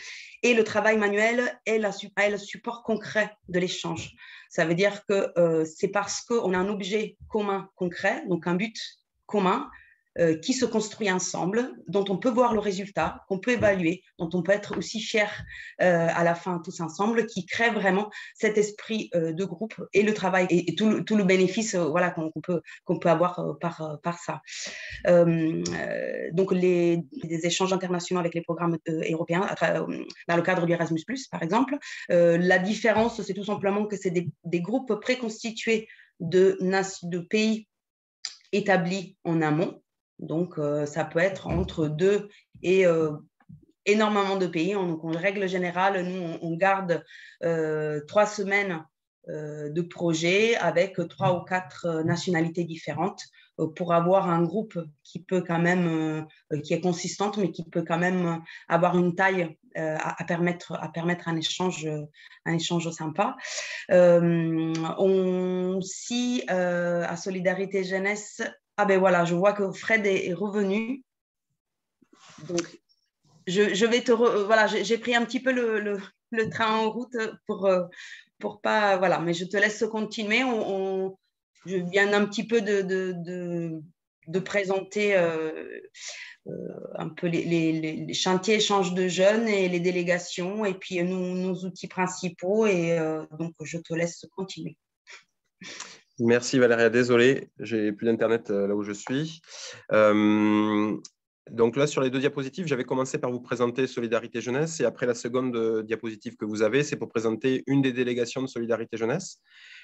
Et le travail manuel est le support concret de l'échange. Ça veut dire que c'est parce qu'on a un objet commun concret, donc un but commun, qui se construit ensemble, dont on peut voir le résultat, qu'on peut évaluer, dont on peut être aussi fier à la fin tous ensemble, qui crée vraiment cet esprit de groupe et le travail et tout le bénéfice voilà, qu'on peut avoir par ça. Donc, des échanges internationaux avec les programmes européens dans le cadre du Erasmus+, par exemple. La différence, c'est tout simplement que c'est des groupes préconstitués de pays établis en amont. Donc, ça peut être entre 2 et énormément de pays. Donc, en règle générale, nous, on garde 3 semaines de projet avec 3 ou 4 nationalités différentes pour avoir un groupe qui peut quand même, qui est consistante, mais qui peut quand même avoir une taille à permettre un échange sympa. Si à Solidarité Jeunesse, ah ben voilà, je vois que Fred est revenu. Donc, je vais voilà, j'ai pris un petit peu le train en route pour pas, voilà, mais je te laisse continuer. Je viens un petit peu de présenter un peu les chantiers échanges de jeunes et les délégations et puis nos outils principaux et donc je te laisse continuer. Merci Valéria, désolé, j'ai plus d'internet là où je suis. Donc là, sur les 2 diapositives, j'avais commencé par vous présenter Solidarité Jeunesse et après la seconde diapositive que vous avez, c'est pour présenter une des délégations de Solidarité Jeunesse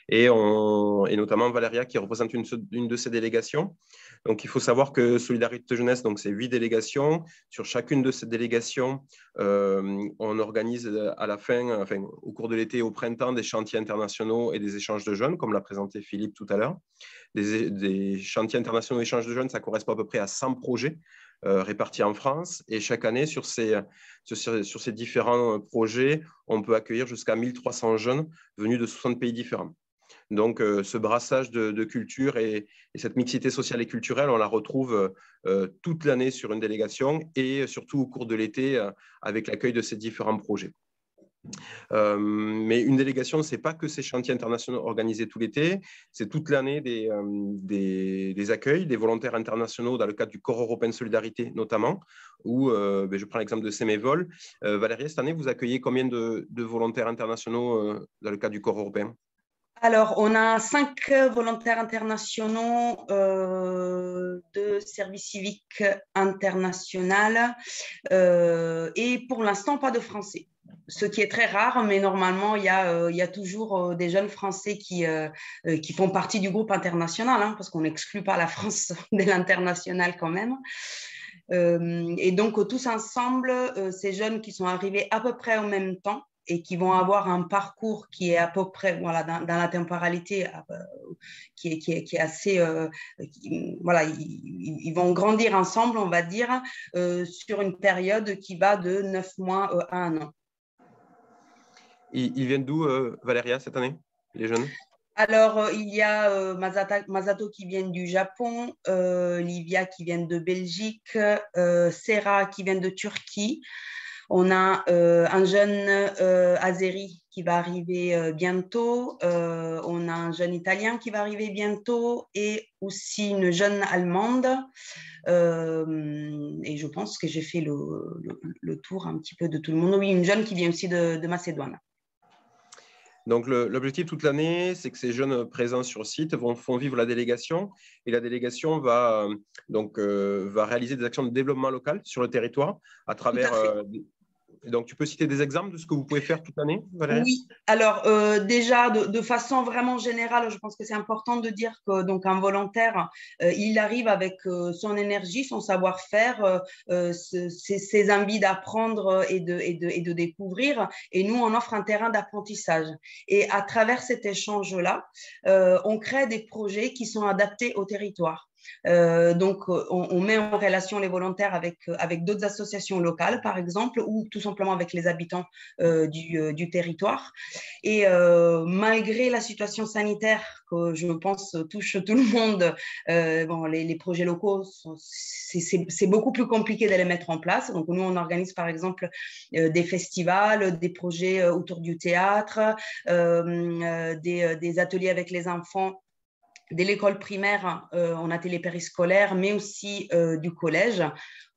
et notamment Valéria qui représente une de ces délégations. Donc, il faut savoir que Solidarité Jeunesse, c'est 8 délégations. Sur chacune de ces délégations, on organise à la fin, au cours de l'été et au printemps, des chantiers internationaux et des échanges de jeunes, comme l'a présenté Philippe tout à l'heure. Des chantiers internationaux et échanges de jeunes, ça correspond à peu près à 100 projets répartis en France. Et chaque année, sur ces différents projets, on peut accueillir jusqu'à 1300 jeunes venus de 60 pays différents. Donc, ce brassage de culture et cette mixité sociale et culturelle, on la retrouve toute l'année sur une délégation et surtout au cours de l'été avec l'accueil de ces différents projets. Mais une délégation, ce n'est pas que ces chantiers internationaux organisés tout l'été, c'est toute l'année des accueils, des volontaires internationaux dans le cadre du Corps européen de solidarité notamment, où je prends l'exemple de Sémévol. Valérie, cette année, vous accueillez combien de volontaires internationaux dans le cadre du Corps européen ? Alors, on a 5 volontaires internationaux de service civique international et pour l'instant, pas de Français. Ce qui est très rare, mais normalement, il y a toujours des jeunes Français qui font partie du groupe international, hein, parce qu'on n'exclut pas la France de l'international quand même. Et donc, tous ensemble, ces jeunes qui sont arrivés à peu près en même temps, et qui vont avoir un parcours qui est à peu près voilà, dans la temporalité qui est assez… voilà, ils vont grandir ensemble, on va dire, sur une période qui va de 9 mois à 1 an. Ils viennent d'où, Valéria, cette année, les jeunes ? Alors, il y a Masato qui vient du Japon, Livia qui vient de Belgique, Serra qui vient de Turquie. On a un jeune Azéri qui va arriver bientôt. On a un jeune Italien qui va arriver bientôt et aussi une jeune Allemande. Et je pense que j'ai fait le tour un petit peu de tout le monde. Oui, une jeune qui vient aussi de Macédoine. Donc, l'objectif toute l'année, c'est que ces jeunes présents sur site font vivre la délégation et la délégation va réaliser des actions de développement local sur le territoire à travers… donc, tu peux citer des exemples de ce que vous pouvez faire toute l'année, Valérie? Oui, alors déjà de façon vraiment générale, je pense que c'est important de dire que donc un volontaire, il arrive avec son énergie, son savoir-faire, ses envies d'apprendre et de découvrir, et nous on offre un terrain d'apprentissage. Et à travers cet échange-là, on crée des projets qui sont adaptés au territoire. Donc, on met en relation les volontaires avec d'autres associations locales, par exemple, ou tout simplement avec les habitants du territoire. Et malgré la situation sanitaire que je pense touche tout le monde, les projets locaux, c'est beaucoup plus compliqué de les mettre en place. Donc, nous, on organise par exemple des festivals, des projets autour du théâtre, des ateliers avec les enfants dès l'école primaire en atelier périscolaire, mais aussi du collège.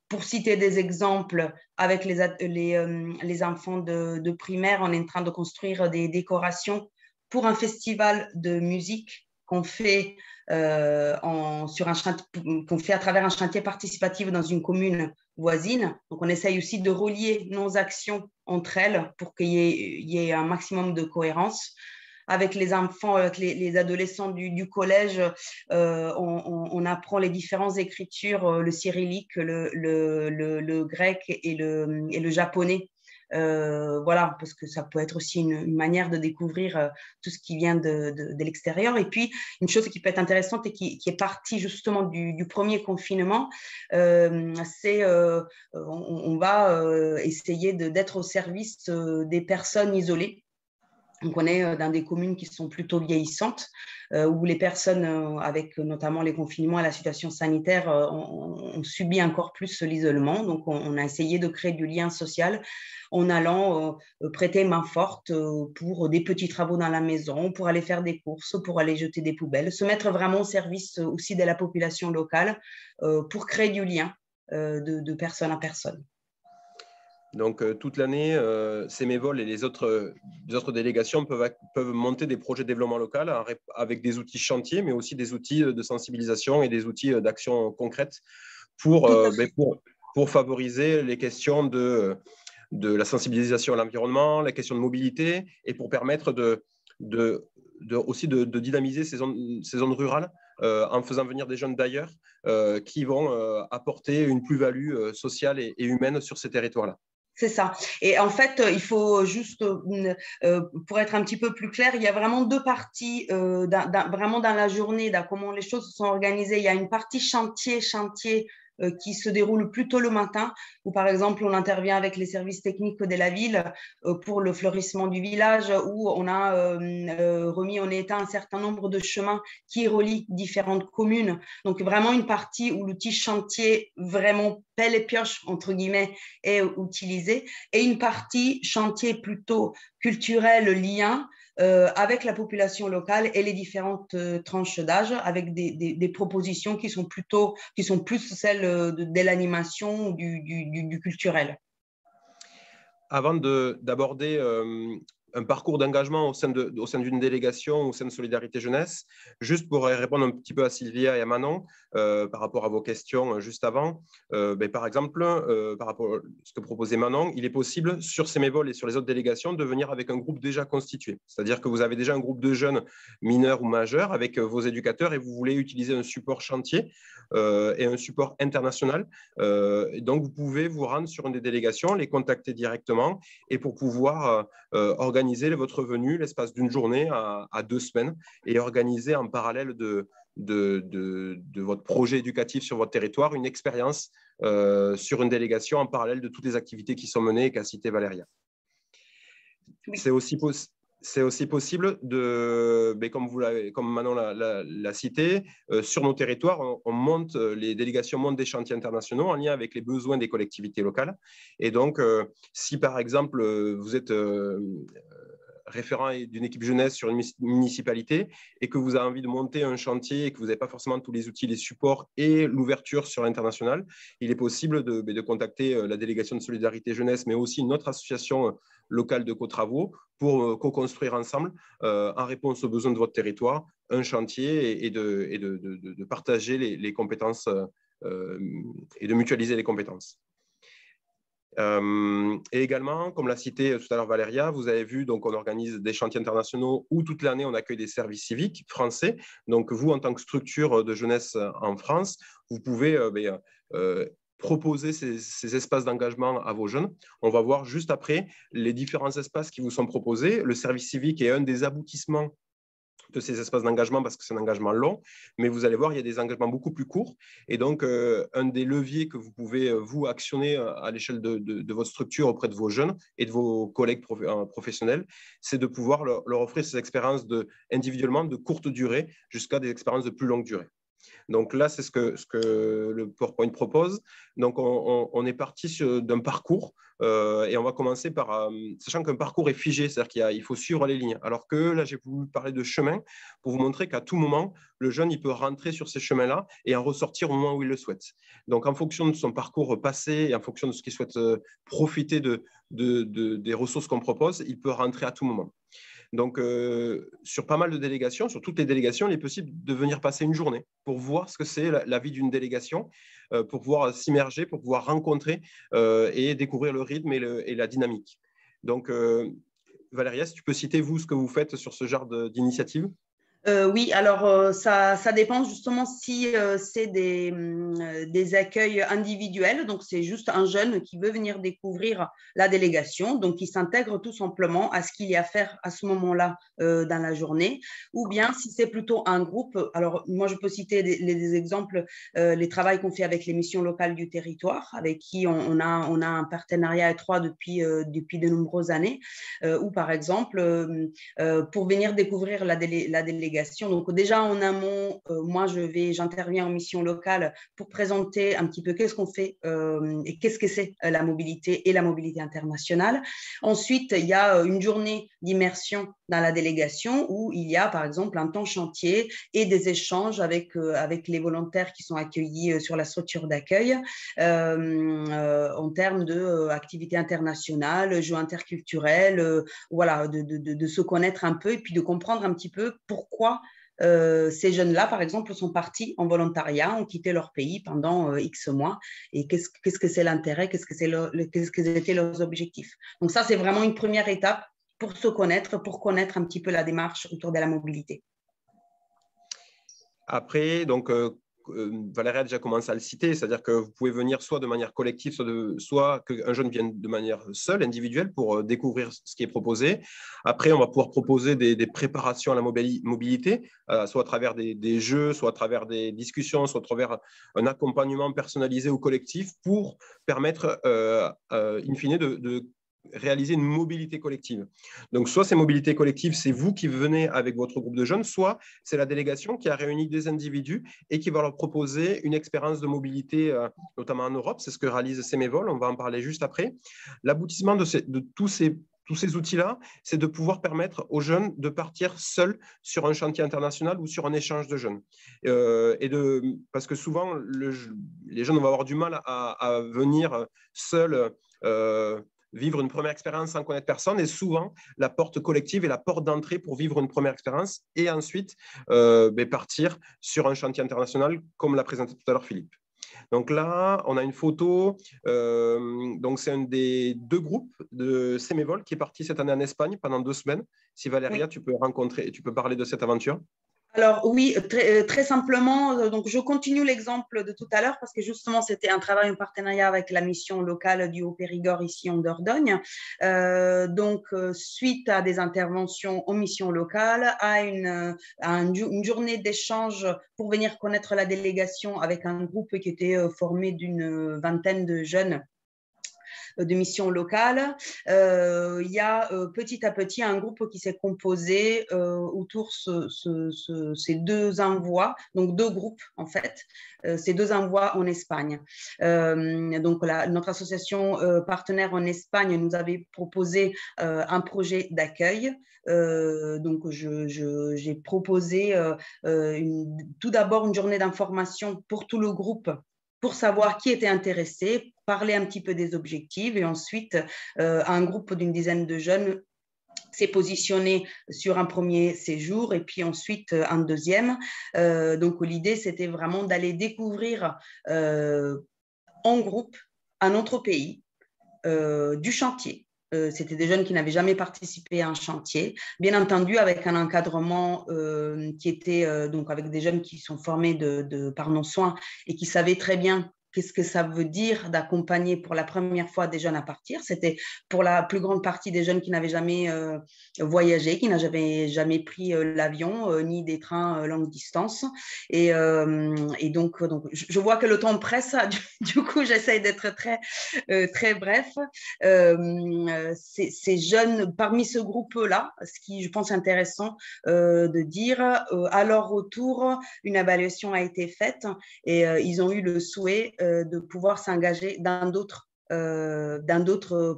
Pour citer des exemples, avec les enfants de primaire, on est en train de construire des décorations pour un festival de musique qu'on fait, qu'on fait à travers un chantier participatif dans une commune voisine. Donc, on essaye aussi de relier nos actions entre elles pour qu'il y ait un maximum de cohérence. Avec les enfants, avec les adolescents du collège, on apprend les différentes écritures, le cyrillique, le grec et le japonais. Voilà, parce que ça peut être aussi une manière de découvrir tout ce qui vient de l'extérieur. Et puis, une chose qui peut être intéressante et qui est partie justement du premier confinement, c'est on va essayer d'être au service des personnes isolées. Donc, on est dans des communes qui sont plutôt vieillissantes, où les personnes, avec notamment les confinements et la situation sanitaire, ont subi encore plus l'isolement. Donc, on a essayé de créer du lien social en allant prêter main forte pour des petits travaux dans la maison, pour aller faire des courses, pour aller jeter des poubelles, se mettre vraiment au service aussi de la population locale pour créer du lien de personne à personne. Donc, toute l'année, Sémévol et les autres délégations peuvent monter des projets de développement local avec des outils chantiers, mais aussi des outils de sensibilisation et des outils d'action concrète pour favoriser les questions de la sensibilisation à l'environnement, la question de mobilité, et pour permettre aussi de dynamiser ces zones rurales en faisant venir des jeunes d'ailleurs qui vont apporter une plus-value sociale et humaine sur ces territoires-là. C'est ça. Et en fait, il faut juste, pour être un petit peu plus clair, il y a vraiment deux parties vraiment dans la journée, dans comment les choses sont organisées. Il y a une partie chantier qui se déroule plutôt le matin, où par exemple, on intervient avec les services techniques de la ville pour le fleurissement du village, où on a remis en état un certain nombre de chemins qui relient différentes communes. Donc, vraiment une partie où l'outil chantier, vraiment pelle et pioche, entre guillemets, est utilisé, et une partie chantier plutôt culturel, lien, avec la population locale et les différentes tranches d'âge, avec des propositions qui sont plus celles de l'animation ou du culturel. Avant d'aborder un parcours d'engagement au sein d'une délégation, au sein de Solidarité Jeunesse, juste pour répondre un petit peu à Sylvia et à Manon par rapport à vos questions juste avant, par exemple, par rapport à ce que proposait Manon, il est possible sur Sémévol et sur les autres délégations de venir avec un groupe déjà constitué. C'est-à-dire que vous avez déjà un groupe de jeunes mineurs ou majeurs avec vos éducateurs et vous voulez utiliser un support chantier et un support international. Donc, vous pouvez vous rendre sur une des délégations, les contacter directement et pour pouvoir organiser votre venue l'espace d'une journée à 2 semaines et organiser en parallèle de votre projet éducatif sur votre territoire une expérience sur une délégation en parallèle de toutes les activités qui sont menées et qu'a cité Valéria. Oui. C'est aussi possible comme Manon l'a cité, sur nos territoires, les délégations montent des chantiers internationaux en lien avec les besoins des collectivités locales. Et donc, si par exemple, vous êtes référent d'une équipe jeunesse sur une municipalité et que vous avez envie de monter un chantier et que vous n'avez pas forcément tous les outils, les supports et l'ouverture sur l'international, il est possible de contacter la délégation de solidarité jeunesse, mais aussi une autre association locale de co-travaux pour co-construire ensemble, en réponse aux besoins de votre territoire, un chantier et de partager les compétences et de mutualiser les compétences. Et également, comme l'a cité tout à l'heure Valéria, vous avez vu, donc on organise des chantiers internationaux où toute l'année on accueille des services civiques français. Donc vous, en tant que structure de jeunesse en France, vous pouvez proposer ces espaces d'engagement à vos jeunes. On va voir juste après les différents espaces qui vous sont proposés. Le service civique est un des aboutissements de ces espaces d'engagement parce que c'est un engagement long, mais vous allez voir, il y a des engagements beaucoup plus courts. Et donc, un des leviers que vous pouvez, vous, actionner à l'échelle de votre structure auprès de vos jeunes et de vos collègues professionnels, c'est de pouvoir leur offrir ces expériences individuellement de courte durée jusqu'à des expériences de plus longue durée. Donc là, c'est ce que le PowerPoint propose. Donc, on est parti d'un parcours et on va commencer par, sachant qu'un parcours est figé, c'est-à-dire qu'il faut suivre les lignes. Alors que là, j'ai voulu parler de chemin pour vous montrer qu'à tout moment, le jeune, il peut rentrer sur ces chemins-là et en ressortir au moment où il le souhaite. Donc, en fonction de son parcours passé et en fonction de ce qu'il souhaite profiter des ressources qu'on propose, il peut rentrer à tout moment. Donc, sur pas mal de délégations, sur toutes les délégations, il est possible de venir passer une journée pour voir ce que c'est la vie d'une délégation, pour pouvoir s'immerger, pour pouvoir rencontrer et découvrir le rythme et la dynamique. Donc, Valéria, si tu peux citer, vous, ce que vous faites sur ce genre d'initiative. Oui, alors ça dépend justement si c'est des accueils individuels, donc c'est juste un jeune qui veut venir découvrir la délégation, donc il s'intègre tout simplement à ce qu'il y a à faire à ce moment-là dans la journée, ou bien si c'est plutôt un groupe, alors moi je peux citer des exemples, les travaux qu'on fait avec les missions locales du territoire, avec qui on a un partenariat étroit depuis de nombreuses années, ou par exemple pour venir découvrir la délégation. Donc déjà en amont, moi j'interviens en mission locale pour présenter un petit peu qu'est-ce qu'on fait et qu'est-ce que c'est la mobilité et la mobilité internationale. Ensuite, il y a une journée d'immersion dans la délégation où il y a par exemple un temps chantier et des échanges avec les volontaires qui sont accueillis sur la structure d'accueil en termes d'activités internationales, jeux interculturels, voilà, de se connaître un peu et puis de comprendre un petit peu pourquoi ces jeunes-là, par exemple, sont partis en volontariat, ont quitté leur pays pendant X mois. Et qu'est-ce que c'est l'intérêt, qu'est-ce que étaient leurs objectifs. Donc ça, c'est vraiment une première étape pour se connaître, pour connaître un petit peu la démarche autour de la mobilité. Après, donc, Valérie a déjà commencé à le citer, c'est-à-dire que vous pouvez venir soit de manière collective, soit qu'un jeune vienne de manière seule, individuelle, pour découvrir ce qui est proposé. Après, on va pouvoir proposer des préparations à la mobilité, soit à travers des jeux, soit à travers des discussions, soit à travers un accompagnement personnalisé ou collectif pour permettre, in fine, de réaliser une mobilité collective. Donc, soit ces mobilités collectives, c'est vous qui venez avec votre groupe de jeunes, soit c'est la délégation qui a réuni des individus et qui va leur proposer une expérience de mobilité, notamment en Europe. C'est ce que réalise Semévol, on va en parler juste après. L'aboutissement de tous ces outils-là, c'est de pouvoir permettre aux jeunes de partir seuls sur un chantier international ou sur un échange de jeunes. Parce que souvent, les jeunes vont avoir du mal à venir seuls vivre une première expérience sans connaître personne est souvent la porte collective et la porte d'entrée pour vivre une première expérience et ensuite partir sur un chantier international comme l'a présenté tout à l'heure Philippe. Donc là, on a une photo. Donc c'est un des deux groupes de Semévol qui est parti cette année en Espagne pendant 2 semaines. Si Valéria, oui. tu peux parler de cette aventure. Alors oui, très simplement, donc je continue l'exemple de tout à l'heure parce que justement c'était un travail en partenariat avec la mission locale du Haut-Périgord ici en Dordogne. Suite à des interventions en mission locale, à une journée d'échange pour venir connaître la délégation avec un groupe qui était formé d'une vingtaine de jeunes de missions locales. Il y a petit à petit un groupe qui s'est composé autour ces deux envois, donc deux groupes en fait, ces deux envois en Espagne. Donc notre association partenaire en Espagne nous avait proposé un projet d'accueil. Donc j'ai proposé tout d'abord une journée d'information pour tout le groupe pour savoir qui était intéressé, parler un petit peu des objectifs et ensuite un groupe d'une dizaine de jeunes s'est positionné sur un premier séjour et puis ensuite un deuxième. Donc l'idée c'était vraiment d'aller découvrir en groupe un autre pays, du chantier. C'était des jeunes qui n'avaient jamais participé à un chantier, bien entendu avec un encadrement qui était donc avec des jeunes qui sont formés par nos soins et qui savaient très bien qu'est-ce que ça veut dire d'accompagner pour la première fois des jeunes à partir. C'était pour la plus grande partie des jeunes qui n'avaient jamais voyagé, qui n'avaient jamais pris l'avion ni des trains longue distance. Et donc, je vois que le temps presse. Du coup, j'essaye d'être très bref. Ces jeunes, parmi ce groupe-là, ce qui, je pense, intéressant de dire, à leur retour, une évaluation a été faite et ils ont eu le souhait de pouvoir s'engager dans d'autres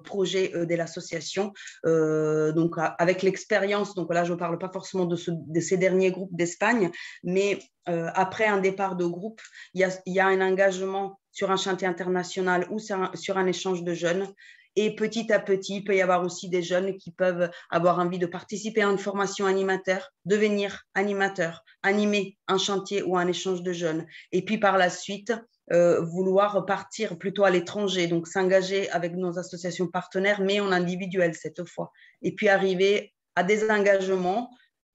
projets de l'association. Donc, avec l'expérience, donc là, je ne parle pas forcément de ces derniers groupes d'Espagne, mais après un départ de groupe, il y a un engagement sur un chantier international ou sur un échange de jeunes. Et petit à petit, il peut y avoir aussi des jeunes qui peuvent avoir envie de participer à une formation animateur, devenir animateur, animer un chantier ou un échange de jeunes. Et puis par la suite, vouloir partir plutôt à l'étranger, donc s'engager avec nos associations partenaires, mais en individuel cette fois. Et puis arriver à des engagements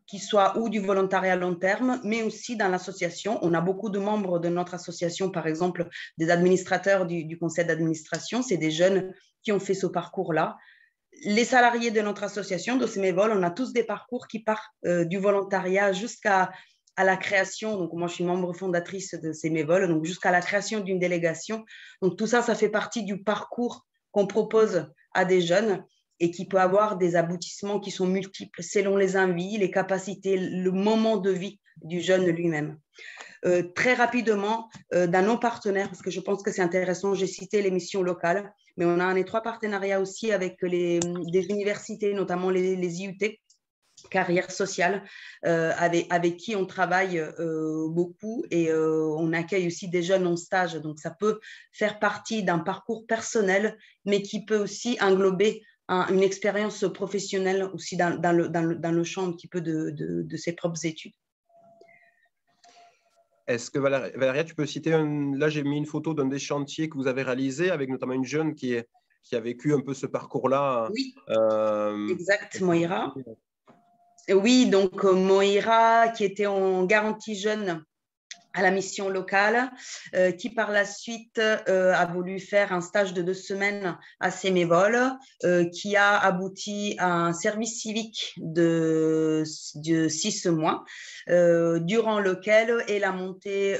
qui soient ou du volontariat à long terme, mais aussi dans l'association. On a beaucoup de membres de notre association, par exemple, des administrateurs du conseil d'administration. C'est des jeunes qui ont fait ce parcours-là. Les salariés de notre association, de Semevolles, on a tous des parcours qui partent du volontariat jusqu'à la création. Donc, moi, je suis membre fondatrice de Semevolles, donc jusqu'à la création d'une délégation. Donc, tout ça, ça fait partie du parcours qu'on propose à des jeunes et qui peut avoir des aboutissements qui sont multiples selon les envies, les capacités, le moment de vie du jeune lui-même. Très rapidement, dans nos partenaires, parce que je pense que c'est intéressant, j'ai cité les missions locales, mais on a un étroit partenariat aussi avec des universités, notamment les IUT, carrière sociale, avec qui on travaille beaucoup et on accueille aussi des jeunes en stage. Donc, ça peut faire partie d'un parcours personnel, mais qui peut aussi englober une expérience professionnelle aussi dans le champ un petit peu de ses propres études. Est-ce que Valéria, tu peux citer là, j'ai mis une photo d'un des chantiers que vous avez réalisé avec notamment une jeune qui a vécu un peu ce parcours-là. Oui, exact, Moïra. Oui, donc Moïra qui était en garantie jeune à la mission locale, qui par la suite a voulu faire un stage de 2 semaines à Semevolles, qui a abouti à un service civique de 6 mois, durant lequel elle a monté,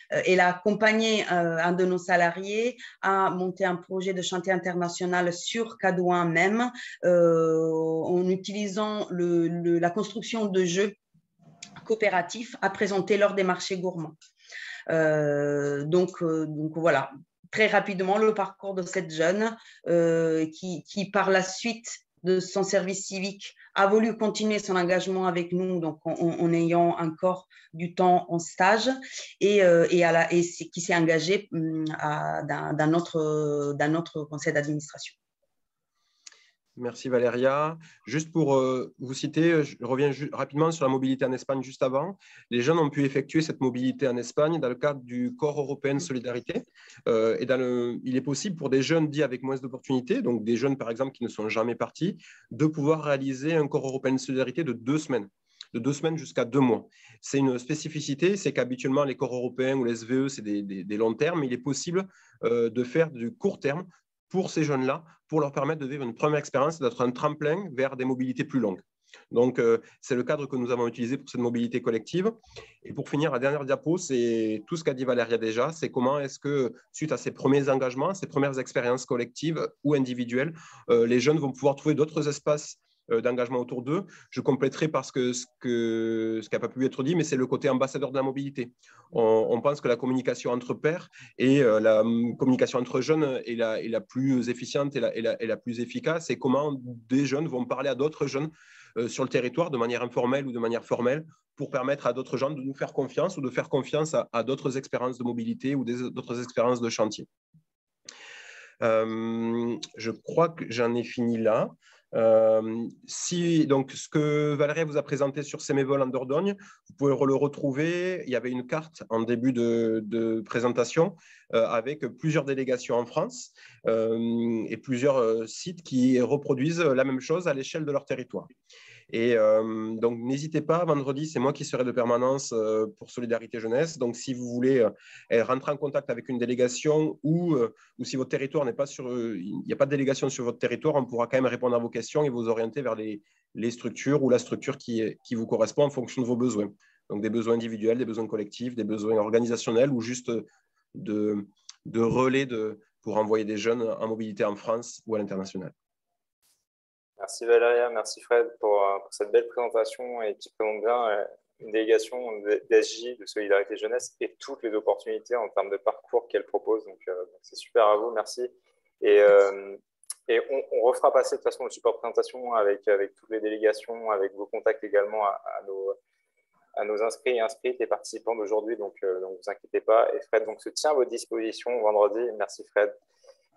elle a accompagné un de nos salariés à monter un projet de chantier international sur Cadouin même, en utilisant la construction de jeux coopératifs à présenter lors des marchés gourmands. Donc voilà, très rapidement le parcours de cette jeune qui par la suite de son service civique a voulu continuer son engagement avec nous, donc en ayant encore du temps en stage et qui s'est engagée dans notre conseil d'administration. Merci Valéria. Juste pour vous citer, je reviens rapidement sur la mobilité en Espagne juste avant. Les jeunes ont pu effectuer cette mobilité en Espagne dans le cadre du Corps européen de solidarité. Il est possible pour des jeunes dits avec moins d'opportunités, donc des jeunes par exemple qui ne sont jamais partis, de pouvoir réaliser un Corps européen de solidarité de 2 semaines. De 2 semaines jusqu'à 2 mois. C'est une spécificité, c'est qu'habituellement les corps européens ou les SVE, c'est des longs termes, mais il est possible de faire du court terme pour ces jeunes-là, pour leur permettre de vivre une première expérience, d'être un tremplin vers des mobilités plus longues. Donc, c'est le cadre que nous avons utilisé pour cette mobilité collective. Et pour finir, la dernière diapo, c'est tout ce qu'a dit Valéria déjà, c'est comment est-ce que, suite à ces premiers engagements, ces premières expériences collectives ou individuelles, les jeunes vont pouvoir trouver d'autres espaces d'engagement autour d'eux. Je compléterai parce que ce qui n'a pas pu être dit, mais c'est le côté ambassadeur de la mobilité. On pense que la communication entre pairs et la communication entre jeunes est la plus efficiente et la plus efficace. Et comment des jeunes vont parler à d'autres jeunes sur le territoire de manière informelle ou de manière formelle pour permettre à d'autres gens de nous faire confiance ou de faire confiance à d'autres expériences de mobilité ou d'autres expériences de chantier. Je crois que j'en ai fini là. Donc, ce que Valérie vous a présenté sur Sémévol en Dordogne, vous pouvez le retrouver. Il y avait une carte en début de présentation avec plusieurs délégations en France et plusieurs sites qui reproduisent la même chose à l'échelle de leur territoire. Et donc, n'hésitez pas, vendredi, c'est moi qui serai de permanence pour Solidarité Jeunesse. Donc, si vous voulez rentrer en contact avec une délégation ou si votre territoire n'est pas il n'y a pas de délégation sur votre territoire, on pourra quand même répondre à vos questions et vous orienter vers les structures ou la structure qui vous correspond en fonction de vos besoins. Donc, des besoins individuels, des besoins collectifs, des besoins organisationnels ou juste de relais pour envoyer des jeunes en mobilité en France ou à l'international. Merci Valéria, merci Fred pour cette belle présentation et qui présente bien une délégation d'SJ, de Solidarité Jeunesse et toutes les opportunités en termes de parcours qu'elle propose. Donc c'est super à vous, merci. Et on refera passer de toute façon le support de présentation avec toutes les délégations, avec vos contacts également à nos inscrits et inscrites et participants d'aujourd'hui. Donc vous inquiétez pas. Et Fred donc, se tient à votre disposition vendredi. Merci Fred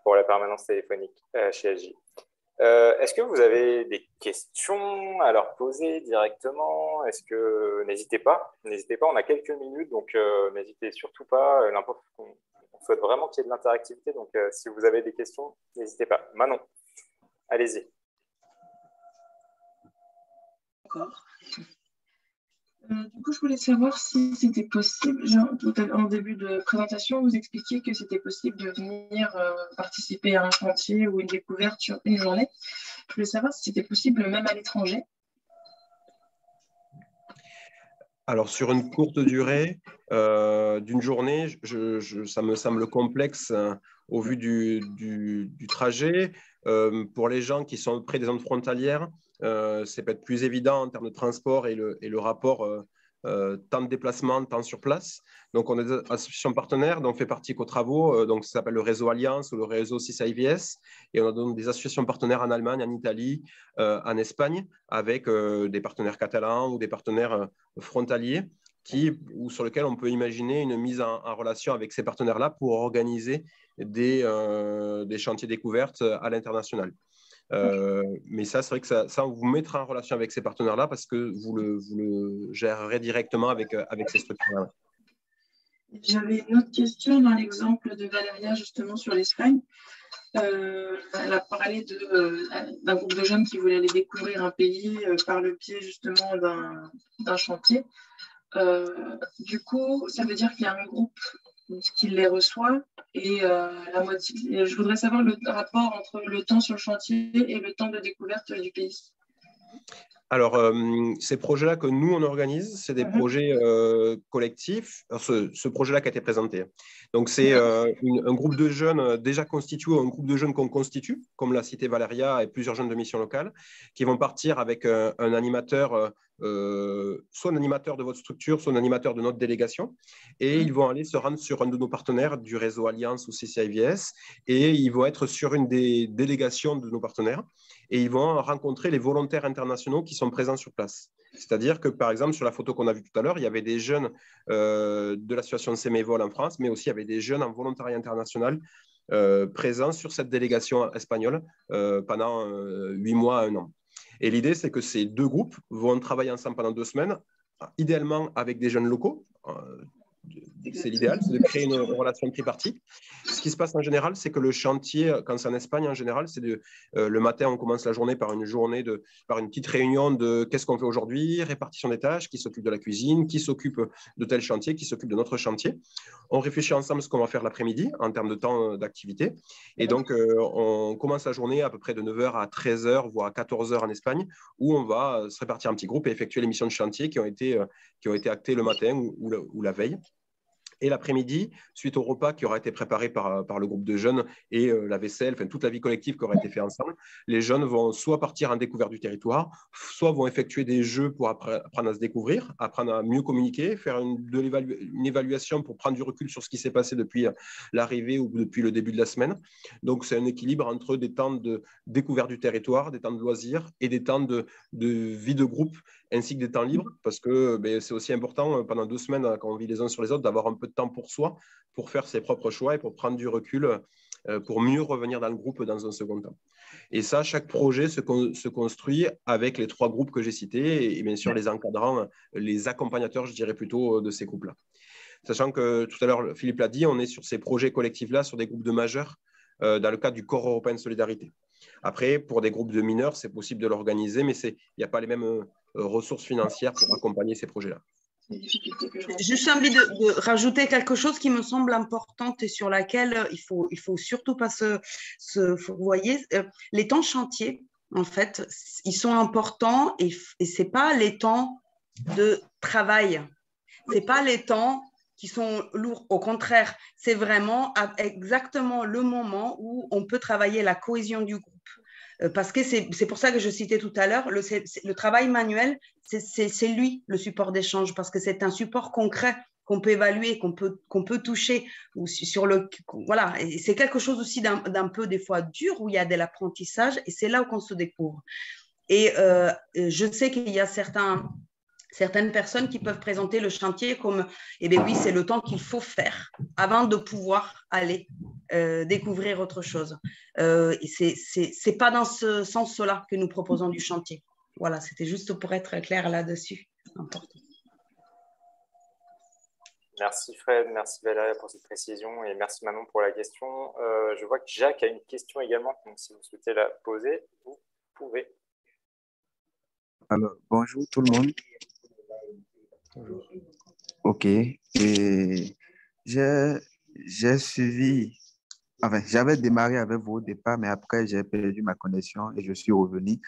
pour la permanence téléphonique chez SJ. Est-ce que vous avez des questions à leur poser directement? N'hésitez pas, on a quelques minutes, donc n'hésitez surtout pas. On souhaite vraiment qu'il y ait de l'interactivité, donc si vous avez des questions, n'hésitez pas. Manon, allez-y. D'accord. Du coup, je voulais savoir si c'était possible, en début de présentation, vous expliquiez que c'était possible de venir participer à un chantier ou une découverte sur une journée. Je voulais savoir si c'était possible même à l'étranger. Alors, sur une courte durée d'une journée, ça me semble complexe au vu du trajet. Pour les gens qui sont près des zones frontalières, c'est peut-être plus évident en termes de transport et le rapport temps de déplacement, temps sur place. Donc, on a des associations partenaires dont on fait partie Travaux, donc ça s'appelle le réseau Alliance ou le réseau CIVS. Et on a donc des associations partenaires en Allemagne, en Italie, en Espagne, avec des partenaires catalans ou des partenaires frontaliers sur lesquels on peut imaginer une mise en relation avec ces partenaires-là pour organiser des chantiers découvertes à l'international. Mais ça, c'est vrai que ça, on vous mettra en relation avec ces partenaires-là parce que vous le gérerez directement avec ces structures-là. J'avais une autre question dans l'exemple de Valéria, justement, sur l'Espagne. Elle a parlé d'un groupe de jeunes qui voulaient aller découvrir un pays par le biais, justement, d'un chantier. Du coup, ça veut dire qu'il y a un groupe qui les reçoit et je voudrais savoir le rapport entre le temps sur le chantier et le temps de découverte du pays. Alors, ces projets-là que nous, on organise, c'est des projets collectifs. Alors, ce projet-là qui a été présenté. Donc, c'est un groupe de jeunes déjà constitué, un groupe de jeunes qu'on constitue, comme l'a cité Valéria et plusieurs jeunes de mission locale, qui vont partir avec un animateur, soit un animateur de votre structure, soit un animateur de notre délégation. Et ils vont aller se rendre sur un de nos partenaires du réseau Alliance ou CCIVS. Et ils vont être sur une des délégations de nos partenaires. Et ils vont rencontrer les volontaires internationaux qui sont présents sur place. C'est-à-dire que, par exemple, sur la photo qu'on a vue tout à l'heure, il y avait des jeunes de l'association Sémévol en France, mais aussi il y avait des jeunes en volontariat international présents sur cette délégation espagnole pendant 8 mois à 1 an. Et l'idée, c'est que ces deux groupes vont travailler ensemble pendant 2 semaines, idéalement avec des jeunes locaux, c'est l'idéal, c'est de créer une relation tripartite. Ce qui se passe en général, c'est que le chantier, quand c'est en Espagne en général, c'est le matin, on commence la journée par une petite réunion de qu'est-ce qu'on fait aujourd'hui, répartition des tâches, qui s'occupe de la cuisine, qui s'occupe de tel chantier, qui s'occupe de notre chantier. On réfléchit ensemble ce qu'on va faire l'après-midi en termes de temps d'activité. Et donc, on commence la journée à peu près de 9h à 13h, voire à 14h en Espagne, où on va se répartir en petits groupes et effectuer les missions de chantier qui ont été actées le matin ou la veille. Et l'après-midi, suite au repas qui aura été préparé par le groupe de jeunes et la vaisselle, enfin toute la vie collective qui aura été faite ensemble, les jeunes vont soit partir en découverte du territoire, soit vont effectuer des jeux pour apprendre à se découvrir, apprendre à mieux communiquer, faire une évaluation pour prendre du recul sur ce qui s'est passé depuis l'arrivée ou depuis le début de la semaine. Donc, c'est un équilibre entre des temps de découverte du territoire, des temps de loisirs et des temps de vie de groupe, ainsi que des temps libres, parce que c'est aussi important pendant 2 semaines, quand on vit les uns sur les autres, d'avoir un peu de temps pour soi, pour faire ses propres choix et pour prendre du recul, pour mieux revenir dans le groupe dans un second temps. Et ça, chaque projet se construit avec les 3 groupes que j'ai cités et bien sûr les encadrants, les accompagnateurs, je dirais plutôt, de ces groupes-là. Sachant que tout à l'heure, Philippe l'a dit, on est sur ces projets collectifs-là, sur des groupes de majeurs, dans le cadre du Corps européen de solidarité. Après, pour des groupes de mineurs, c'est possible de l'organiser, mais il n'y a pas les mêmes ressources financières pour accompagner ces projets-là. J'ai juste envie de rajouter quelque chose qui me semble importante et sur laquelle il faut surtout pas vous voyez, les temps chantier, en fait, ils sont importants et c'est pas les temps de travail, c'est pas les temps qui sont lourds. Au contraire, c'est vraiment exactement le moment où on peut travailler la cohésion du groupe. Parce que c'est pour ça que je citais tout à l'heure, le travail manuel, c'est lui le support d'échange, parce que c'est un support concret qu'on peut évaluer, qu'on peut toucher. Voilà, c'est quelque chose aussi d'un peu des fois dur, où il y a de l'apprentissage, et c'est là où on se découvre. Et je sais qu'il y a certaines personnes qui peuvent présenter le chantier comme, eh bien oui, c'est le temps qu'il faut faire avant de pouvoir aller découvrir autre chose. Et c'est pas dans ce sens-là que nous proposons du chantier. Voilà, c'était juste pour être clair là-dessus. Important. Merci Fred, merci Valérie pour cette précision et merci Manon pour la question. Je vois que Jacques a une question également, donc si vous souhaitez la poser, vous pouvez. Alors, bonjour tout le monde. Bonjour. Ok. Et j'ai suivi, enfin, j'avais démarré avec vous au départ, mais après, j'ai perdu ma connexion et je suis revenu.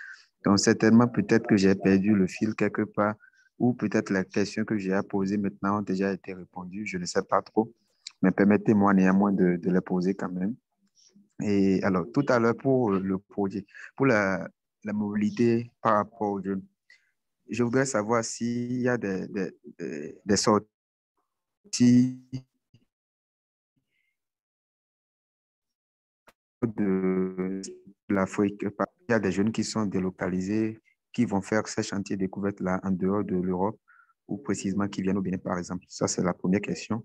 Donc, certainement, peut-être que j'ai perdu le fil quelque part, ou peut-être les questions que j'ai à poser maintenant ont déjà été répondues. Je ne sais pas trop, mais permettez-moi néanmoins de les poser quand même. Et alors, tout à l'heure, pour le projet, pour la mobilité par rapport aux jeunes, je voudrais savoir s'il y a des sorties de l'Afrique. Il y a des jeunes qui sont délocalisés, qui vont faire ces chantiers découvertes-là en dehors de l'Europe, ou précisément qui viennent au Bénin, par exemple. Ça, c'est la première question.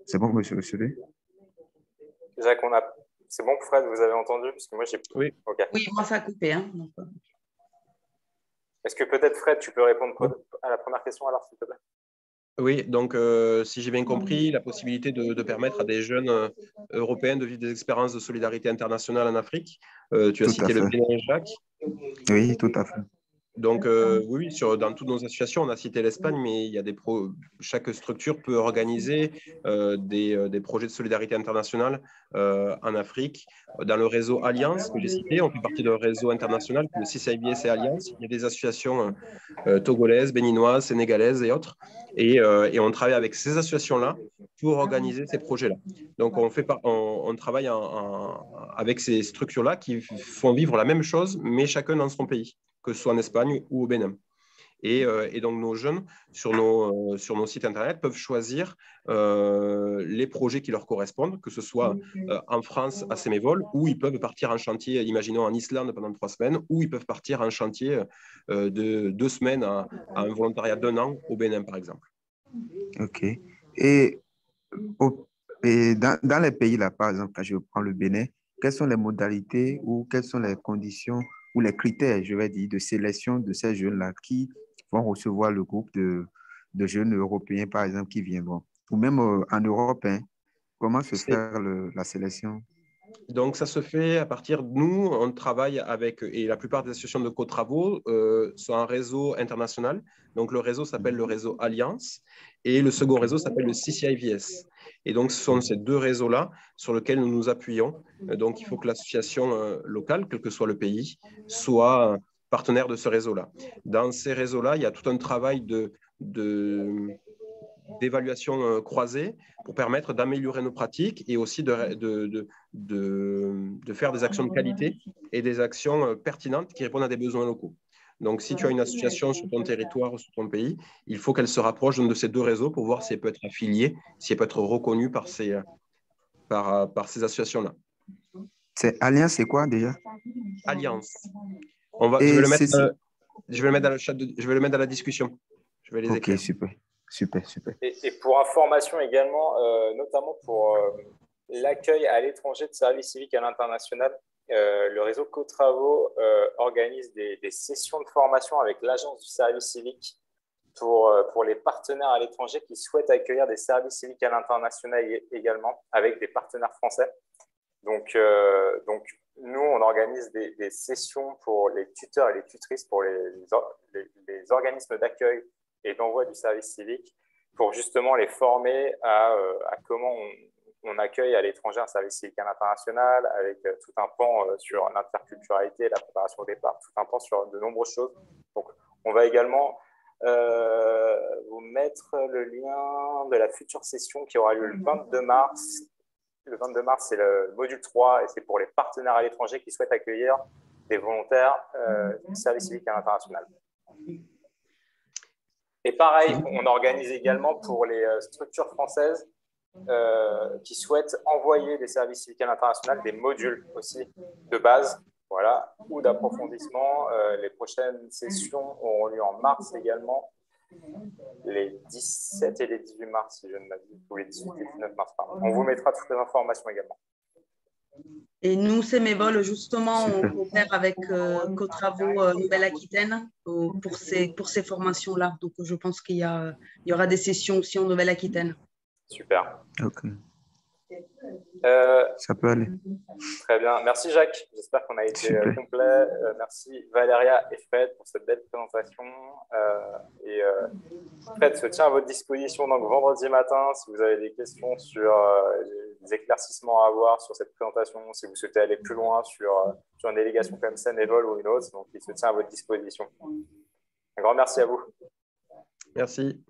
C'est bon, monsieur le secrétaire? Jacques, c'est bon, Fred, vous avez entendu? Parce que moi, j'ai... Oui. Okay. Oui, moi, ça a coupé. Hein, donc... Est-ce que peut-être, Fred, tu peux répondre à la première question, alors, s'il te plaît? Oui, donc si j'ai bien compris, la possibilité de permettre à des jeunes européens de vivre des expériences de solidarité internationale en Afrique. Tu as cité le Bénin, Jacques. Oui, tout à fait. Donc oui, dans toutes nos associations, on a cité l'Espagne, mais il y a chaque structure peut organiser des projets de solidarité internationale en Afrique. Dans le réseau Alliance que j'ai cité, on fait partie d'un réseau international, le CCIBS et Alliance. Il y a des associations togolaises, béninoises, sénégalaises et autres. Et on travaille avec ces associations-là pour organiser ces projets-là. Donc, on travaille avec ces structures-là qui font vivre la même chose, mais chacun dans son pays, que ce soit en Espagne ou au Bénin. Et donc, nos jeunes, sur nos sites Internet, peuvent choisir les projets qui leur correspondent, que ce soit en France à Sémévol, ou ils peuvent partir en chantier, imaginons en Islande pendant 3 semaines, ou ils peuvent partir en chantier de 2 semaines à un volontariat d'1 an au Bénin, par exemple. OK. Et dans les pays là, par exemple, quand je prends le Bénin, quelles sont les modalités ou quelles sont les conditions ou les critères, je vais dire, de sélection de ces jeunes-là qui vont recevoir le groupe de jeunes européens, par exemple, qui viendront? ou même en Europe, hein. Comment se fait la sélection? Donc, ça se fait à partir de nous, on travaille avec, et la plupart des associations de co-travaux sont un réseau international. Donc, le réseau s'appelle le réseau Alliance et le second réseau s'appelle le CCIVS. Et donc, ce sont ces deux réseaux-là sur lesquels nous nous appuyons. Donc, il faut que l'association locale, quel que soit le pays, soit partenaire de ce réseau-là. Dans ces réseaux-là, il y a tout un travail d'évaluation croisée pour permettre d'améliorer nos pratiques et aussi de faire des actions de qualité et des actions pertinentes qui répondent à des besoins locaux. Donc, si tu as une association sur ton territoire ou sur ton pays, il faut qu'elle se rapproche d'un de ces deux réseaux pour voir si elle peut être affiliée, si elle peut être reconnue par ces associations-là. C'est Alliance, c'est quoi déjà? Alliance. Je vais le mettre dans le chat, je vais le mettre dans la discussion. Je vais les écrire. Ok, super. Super. Et pour information également, notamment pour l'accueil à l'étranger de services civiques à l'international, le réseau Co-Travaux organise des sessions de formation avec l'Agence du service civique pour les partenaires à l'étranger qui souhaitent accueillir des services civiques à l'international également, avec des partenaires français. Donc nous, on organise des sessions pour les tuteurs et les tutrices, pour les organismes d'accueil et d'envoi du service civique, pour justement les former à comment on accueille à l'étranger un service civique à l'international, avec tout un pan sur l'interculturalité, la préparation au départ, tout un pan sur de nombreuses choses. Donc, on va également vous mettre le lien de la future session qui aura lieu le 22 mars. Le 22 mars, c'est le module 3 et c'est pour les partenaires à l'étranger qui souhaitent accueillir des volontaires du service civique à l'international. Et pareil, on organise également pour les structures françaises qui souhaitent envoyer des services civiques à l'international des modules aussi de base, voilà, ou d'approfondissement. Les prochaines sessions auront lieu en mars également, les 17 et les 18 mars, si je ne m'abuse, ou les 18 et 19 mars, pardon. On vous mettra toutes les informations également. Et nous, Sémévol, justement, on coopère avec Co-Travaux Nouvelle-Aquitaine pour ces formations-là. Donc, je pense qu'il y aura des sessions aussi en Nouvelle-Aquitaine. Super. Ok. Ça peut aller. Très bien. Merci, Jacques. J'espère qu'on a été complet. Merci, Valéria et Fred, pour cette belle présentation. Fred se tient à votre disposition donc vendredi matin si vous avez des questions sur des éclaircissements à avoir sur cette présentation, si vous souhaitez aller plus loin sur une délégation comme Sénévol ou une autre. Donc, il se tient à votre disposition. Un grand merci à vous. Merci.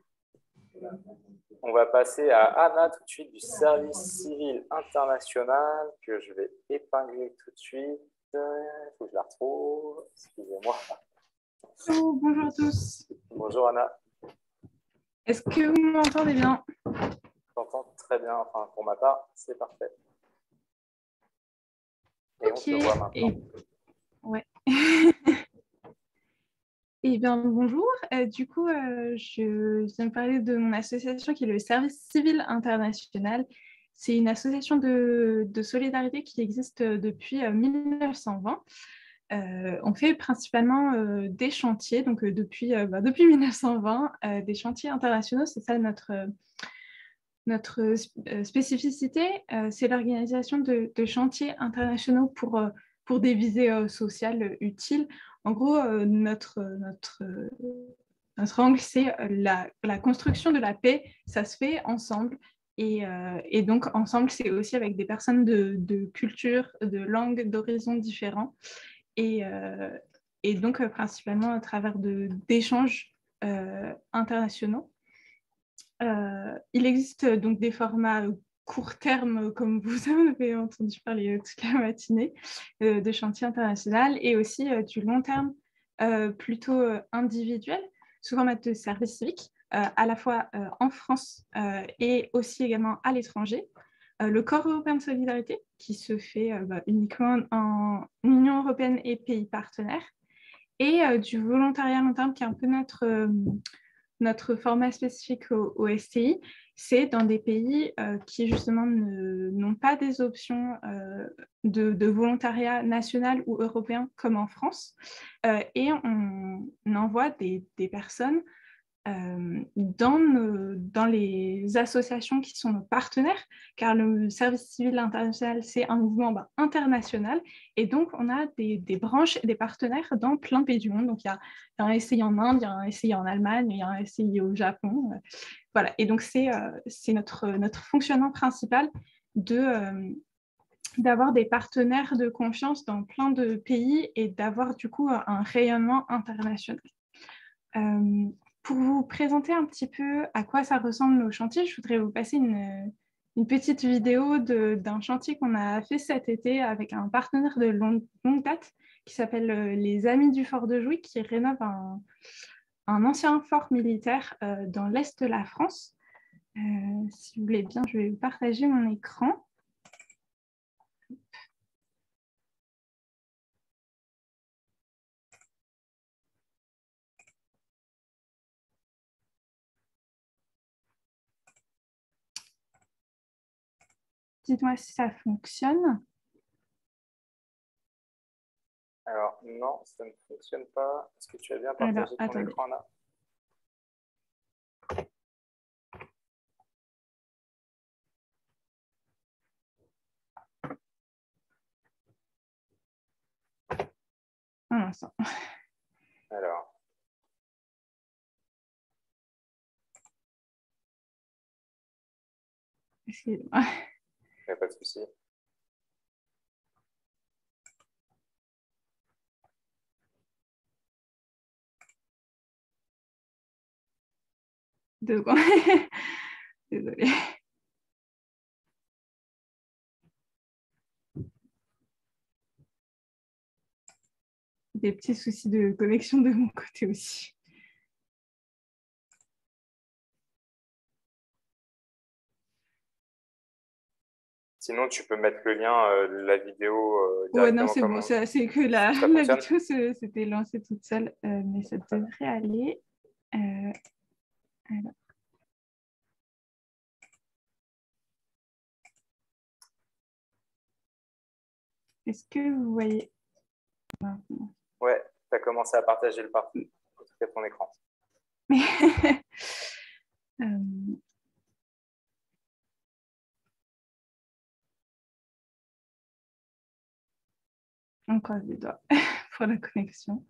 On va passer à Anna tout de suite du service civil international que je vais épingler tout de suite. Il faut que je la retrouve. Excusez-moi. Oh, bonjour à tous. Bonjour Anna. Est-ce que vous m'entendez bien? Je t'entends très bien. Enfin, pour ma part, c'est parfait. Et on se voit maintenant. Ouais. Eh bien, bonjour. Du coup, je viens de parler de mon association qui est le Service civil international. C'est une association de solidarité qui existe depuis 1920. On fait principalement des chantiers, donc depuis 1920, des chantiers internationaux. C'est ça notre spécificité. C'est l'organisation de chantiers internationaux pour des visées sociales utiles. En gros, notre angle, c'est la construction de la paix. Ça se fait ensemble. Et donc, ensemble, c'est aussi avec des personnes de culture, de langue, d'horizons différents. Et donc, principalement à travers d'échanges internationaux. Il existe donc des formats court terme, comme vous en avez entendu parler toute la matinée, de chantier international, et aussi du long terme plutôt individuel, sous format de service civique, à la fois en France et aussi également à l'étranger. Le Corps européen de solidarité, qui se fait uniquement en Union européenne et pays partenaires, et du volontariat long terme, qui est un peu notre format spécifique au STI, c'est dans des pays qui justement n'ont pas des options de volontariat national ou européen comme en France. Et on envoie des personnes dans les associations qui sont nos partenaires, car le service civil international, c'est un mouvement international, et donc on a des branches et des partenaires dans plein de pays du monde. Donc il y a un SCI en Inde, il y a un SCI en Allemagne, il y a un SCI au Japon. Voilà, et donc c'est notre fonctionnement principal d'avoir des partenaires de confiance dans plein de pays et d'avoir du coup un rayonnement international. Pour vous présenter un petit peu à quoi ça ressemble nos chantiers, je voudrais vous passer une petite vidéo d'un chantier qu'on a fait cet été avec un partenaire de longue date qui s'appelle les Amis du Fort de Jouy, qui rénove un ancien fort militaire dans l'est de la France. Si vous voulez bien, je vais vous partager mon écran. Dites-moi si ça fonctionne. Alors, non, ça ne fonctionne pas. Est-ce que tu as bien partagé ton écran, Anna? Un instant. Alors. Excusez-moi. Il n'y a pas de souci. Désolée. Des petits soucis de connexion de mon côté aussi. Sinon, tu peux mettre le lien de la vidéo directement. Ouais, non, c'est bon, c'est que la vidéo s'était lancée toute seule, mais ça devrait aller. Alors. Est-ce que vous voyez? Ouais, tu as commencé à partager le partout, en tout cas ton écran. On croise les doigts pour la connexion.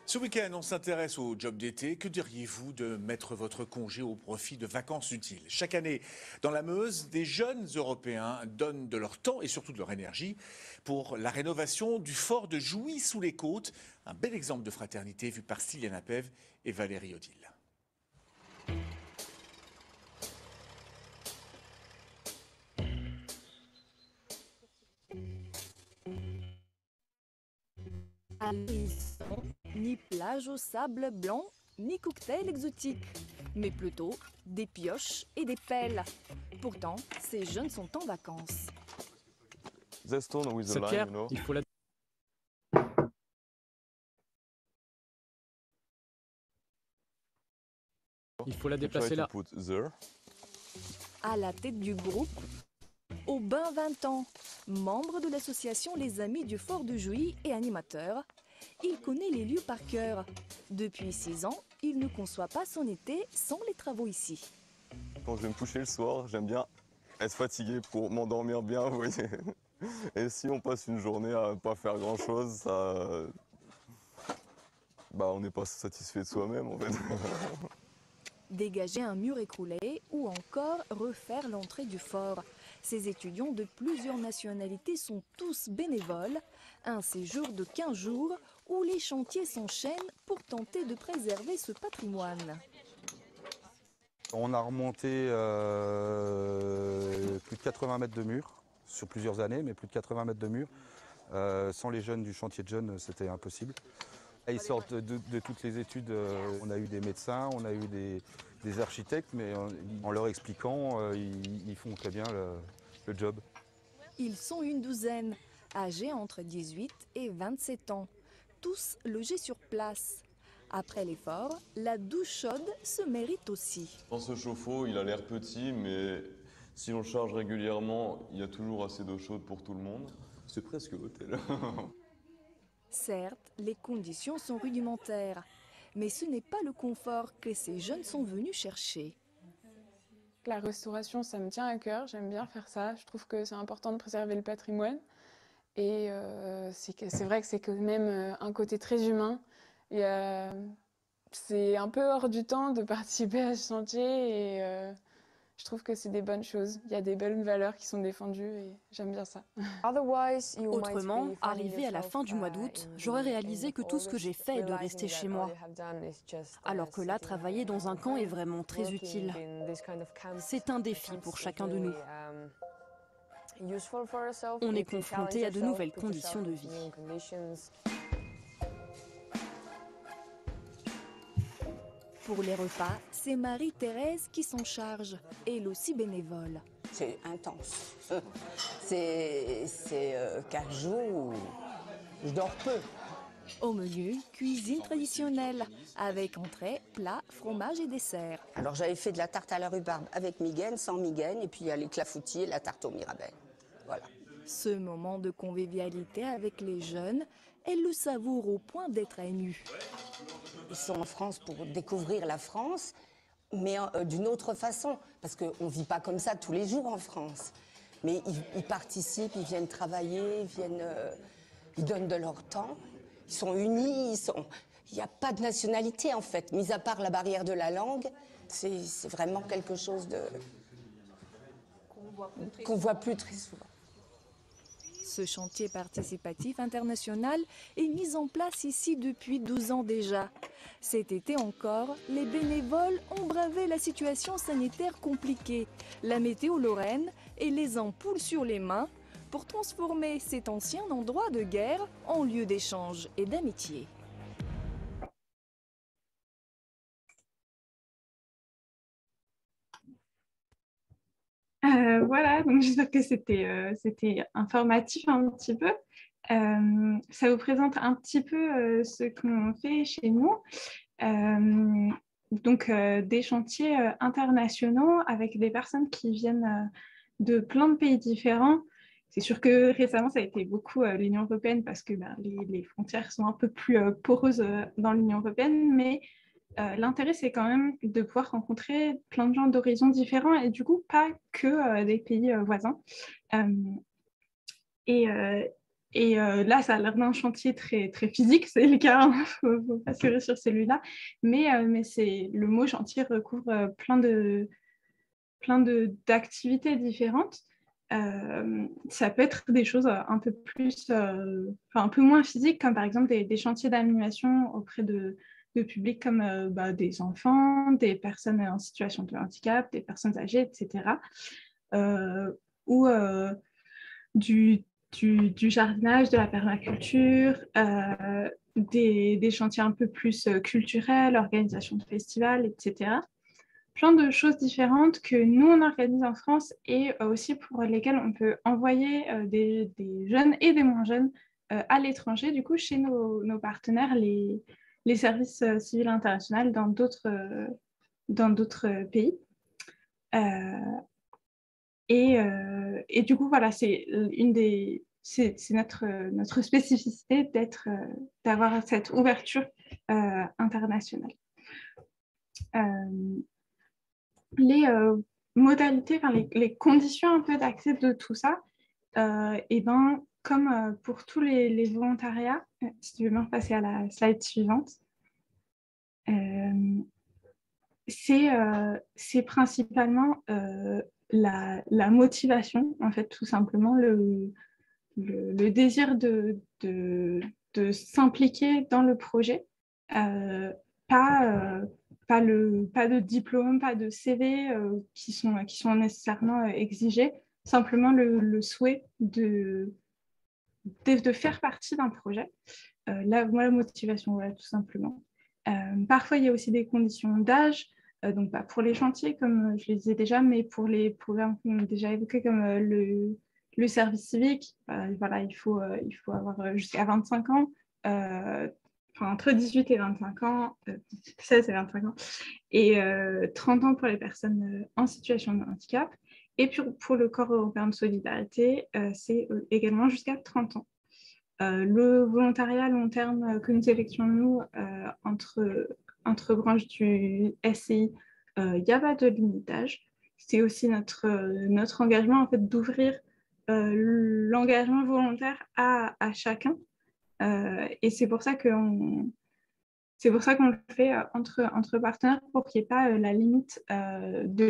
Ce week-end, on s'intéresse au job d'été. Que diriez-vous de mettre votre congé au profit de vacances utiles? Chaque année, dans la Meuse, des jeunes Européens donnent de leur temps et surtout de leur énergie pour la rénovation du fort de Jouy-sous-les-Côtes. Un bel exemple de fraternité vu par Styliana Pev et Valérie Odile. À l'horizon, ni plage au sable blanc, ni cocktail exotique, mais plutôt des pioches et des pelles. Pourtant, ces jeunes sont en vacances. Cette pierre, il faut la... Il faut la déplacer là. À la tête du groupe, Aubin 20 ans, membre de l'association Les Amis du Fort de Jouy et animateur, il connaît les lieux par cœur. Depuis 6 ans, il ne conçoit pas son été sans les travaux ici. Quand je vais me coucher le soir, j'aime bien être fatigué pour m'endormir bien, vous voyez. Et si on passe une journée à ne pas faire grand-chose, ça... on n'est pas satisfait de soi-même, en fait. Dégager un mur écroulé ou encore refaire l'entrée du fort. Ces étudiants de plusieurs nationalités sont tous bénévoles. Un séjour de 15 jours où les chantiers s'enchaînent pour tenter de préserver ce patrimoine. On a remonté plus de 80 mètres de murs sur plusieurs années, mais plus de 80 mètres de murs. Sans les jeunes du chantier de jeunes, c'était impossible. Ils sortent de toutes les études. On a eu des médecins, on a eu des architectes, mais en leur expliquant, ils font très bien le job. Ils sont une douzaine, âgés entre 18 et 27 ans, tous logés sur place. Après l'effort, la douche chaude se mérite aussi. Dans ce chauffe-eau, il a l'air petit, mais si on le charge régulièrement, il y a toujours assez d'eau chaude pour tout le monde. C'est presque l'hôtel. Certes, les conditions sont rudimentaires, mais ce n'est pas le confort que ces jeunes sont venus chercher. La restauration, ça me tient à cœur, j'aime bien faire ça. Je trouve que c'est important de préserver le patrimoine. Et c'est vrai que c'est quand même un côté très humain. C'est un peu hors du temps de participer à ce chantier et je trouve que c'est des bonnes choses. Il y a des belles valeurs qui sont défendues et j'aime bien ça. Autrement, arrivé à la fin du mois d'août, j'aurais réalisé que tout ce que j'ai fait est de rester chez moi. Alors que là, travailler dans un camp est vraiment très utile. C'est un défi pour chacun de nous. On est confronté à de nouvelles conditions de vie. Pour les repas, c'est Marie-Thérèse qui s'en charge, elle aussi bénévole. C'est intense. C'est 4 jours où je dors peu. Au menu, cuisine traditionnelle, avec entrée, plat, fromage et dessert. Alors j'avais fait de la tarte à la rhubarbe avec migaine, sans migaine, et puis il y a les clafoutis et la tarte au mirabelle. Voilà. Ce moment de convivialité avec les jeunes, elle le savoure au point d'être émue. Ils sont en France pour découvrir la France, mais d'une autre façon, parce qu'on ne vit pas comme ça tous les jours en France. Mais ils participent, ils viennent travailler, ils donnent de leur temps, ils sont unis, il n'y a pas de nationalité en fait, mis à part la barrière de la langue, c'est vraiment quelque chose qu'on voit plus très souvent. Ce chantier participatif international est mis en place ici depuis 12 ans déjà. Cet été encore, les bénévoles ont bravé la situation sanitaire compliquée, la météo lorraine et les ampoules sur les mains pour transformer cet ancien endroit de guerre en lieu d'échange et d'amitié. Voilà, donc j'espère que c'était informatif un petit peu. Ça vous présente un petit peu ce qu'on fait chez nous. Donc des chantiers internationaux avec des personnes qui viennent de plein de pays différents. C'est sûr que récemment, ça a été beaucoup l'Union européenne parce que les frontières sont un peu plus poreuses dans l'Union européenne, mais l'intérêt, c'est quand même de pouvoir rencontrer plein de gens d'horizons différents et du coup, pas que des pays voisins. Là, ça a l'air d'un chantier très, très physique, c'est le cas, il faut pas se leurrer sur celui-là, mais le mot chantier recouvre plein d'activités différentes. Ça peut être des choses un peu moins physiques, comme par exemple des chantiers d'animation auprès de publics comme des enfants, des personnes en situation de handicap, des personnes âgées, etc. Ou du jardinage, de la permaculture, des chantiers un peu plus culturels, organisation de festivals, etc. Plein de choses différentes que nous, on organise en France et aussi pour lesquelles on peut envoyer des jeunes et des moins jeunes à l'étranger, du coup, chez nos partenaires, les services civils internationaux dans d'autres pays. Et du coup, voilà, c'est notre spécificité d'avoir cette ouverture internationale. Les modalités, les conditions un peu d'accès de tout ça, comme pour tous les volontariats, si tu veux bien passer à la slide suivante, c'est principalement la motivation, en fait, tout simplement, le désir de s'impliquer dans le projet, pas de diplôme, pas de CV qui sont nécessairement exigés, simplement le souhait de faire partie d'un projet. La motivation, voilà, tout simplement. Parfois, il y a aussi des conditions d'âge, donc pas pour les chantiers, comme je le disais déjà, mais pour les programmes qu'on a déjà évoqués, comme le service civique, voilà, il faut avoir jusqu'à 25 ans, entre 18 et 25 ans, 16 et 25 ans, et 30 ans pour les personnes en situation de handicap. Et pour le Corps européen de solidarité, c'est également jusqu'à 30 ans. Le volontariat long terme que nous effectuons, nous, entre branches du SCI, il n'y a pas de limitage. C'est aussi notre engagement en fait, d'ouvrir l'engagement volontaire à chacun. Et c'est pour ça qu'on le fait entre partenaires pour qu'il n'y ait pas la limite de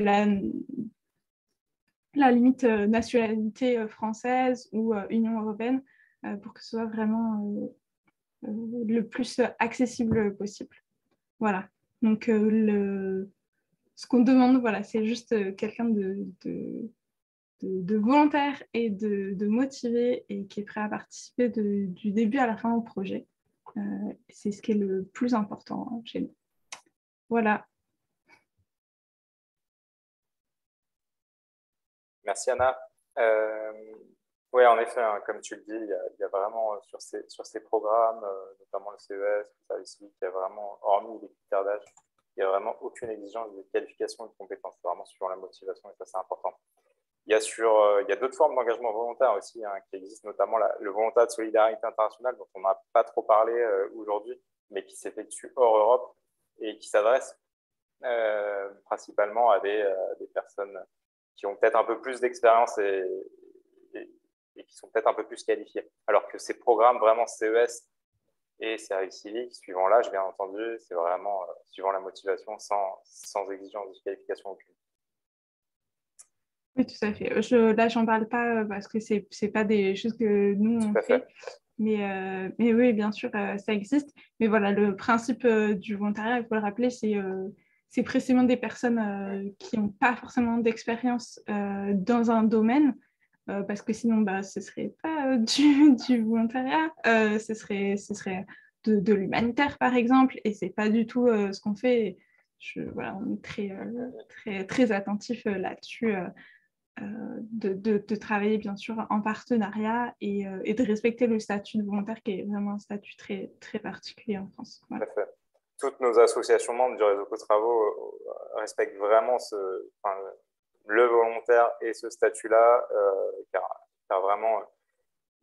la limite nationalité française ou Union européenne pour que ce soit vraiment le plus accessible possible. Voilà. Donc, ce qu'on demande, voilà, c'est juste quelqu'un de volontaire et de motivé et qui est prêt à participer du début à la fin au projet. C'est ce qui est le plus important chez nous. Voilà. Merci Anna. Oui, en effet, hein, comme tu le dis, il y a vraiment sur ces programmes, notamment le CES, le service civique, il y a vraiment, hormis les critères d'âge, il n'y a vraiment aucune exigence de qualification et de compétences. C'est vraiment sur la motivation et ça, c'est important. Il y a d'autres formes d'engagement volontaire aussi qui existent, notamment le volontariat de solidarité internationale dont on n'a pas trop parlé aujourd'hui, mais qui s'effectue hors Europe et qui s'adresse principalement à des personnes qui ont peut-être un peu plus d'expérience et qui sont peut-être un peu plus qualifiées. Alors que ces programmes vraiment CES et service civique, suivant l'âge, bien entendu, c'est vraiment suivant la motivation, sans exigence de qualification aucune. Oui, tout à fait. Là, j'en parle pas parce que c'est pas des choses que nous, on fait. Mais oui, bien sûr, ça existe. Mais voilà, le principe du volontariat, il faut le rappeler, c'est précisément des personnes qui n'ont pas forcément d'expérience dans un domaine, parce que sinon, ce ne serait pas du volontariat, ce serait de l'humanitaire, par exemple, et ce n'est pas du tout ce qu'on fait. Voilà, on est très attentif là-dessus. De travailler bien sûr en partenariat et de respecter le statut de volontaire qui est vraiment un statut très, très particulier en France. Voilà. Tout à fait. Toutes nos associations membres du réseau Co-Travaux respectent vraiment le volontaire et ce statut-là, car vraiment,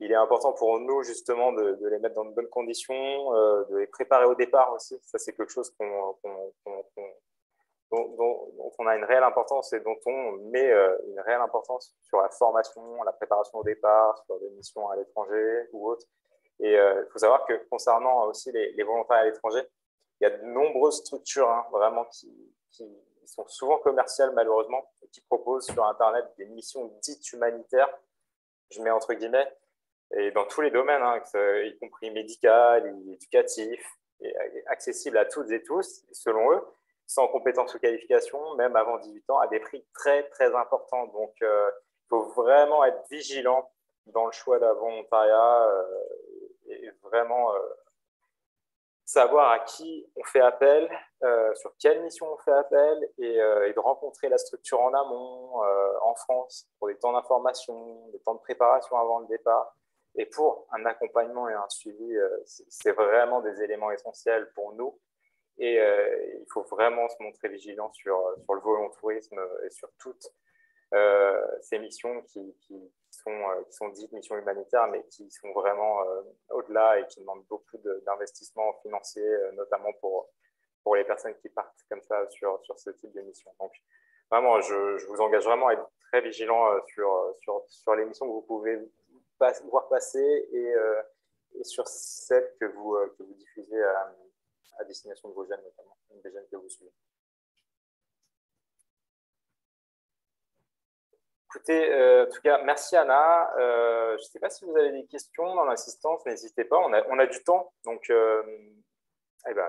il est important pour nous justement de les mettre dans de bonnes conditions, de les préparer au départ aussi. Ça, c'est quelque chose dont on a une réelle importance et dont on met une réelle importance sur la formation, la préparation au départ, sur des missions à l'étranger ou autres. Et il faut savoir que concernant aussi les volontaires à l'étranger, il y a de nombreuses structures vraiment qui sont souvent commerciales malheureusement, et qui proposent sur Internet des missions dites humanitaires, je mets entre guillemets, et dans tous les domaines, y compris médical, éducatif, et accessible à toutes et tous, selon eux, sans compétences ou qualifications, même avant 18 ans, à des prix très, très importants. Donc, il faut vraiment être vigilant dans le choix d'un volontariat et vraiment savoir à qui on fait appel, sur quelle mission on fait appel et de rencontrer la structure en amont, en France, pour des temps d'information, des temps de préparation avant le départ. Et pour un accompagnement et un suivi, c'est vraiment des éléments essentiels pour nous. Et il faut vraiment se montrer vigilant sur le volontourisme et sur toutes ces missions qui sont dites missions humanitaires, mais qui sont vraiment au-delà et qui demandent beaucoup d'investissements financiers, notamment pour les personnes qui partent comme ça sur ce type de mission. Donc, vraiment, je vous engage vraiment à être très vigilant sur les missions que vous pouvez voir passer et sur celles que vous diffusez à destination de vos jeunes, notamment, des jeunes que vous suivez. Écoutez, en tout cas, merci Anna. Je ne sais pas si vous avez des questions dans l'assistance, n'hésitez pas, on a du temps. Donc,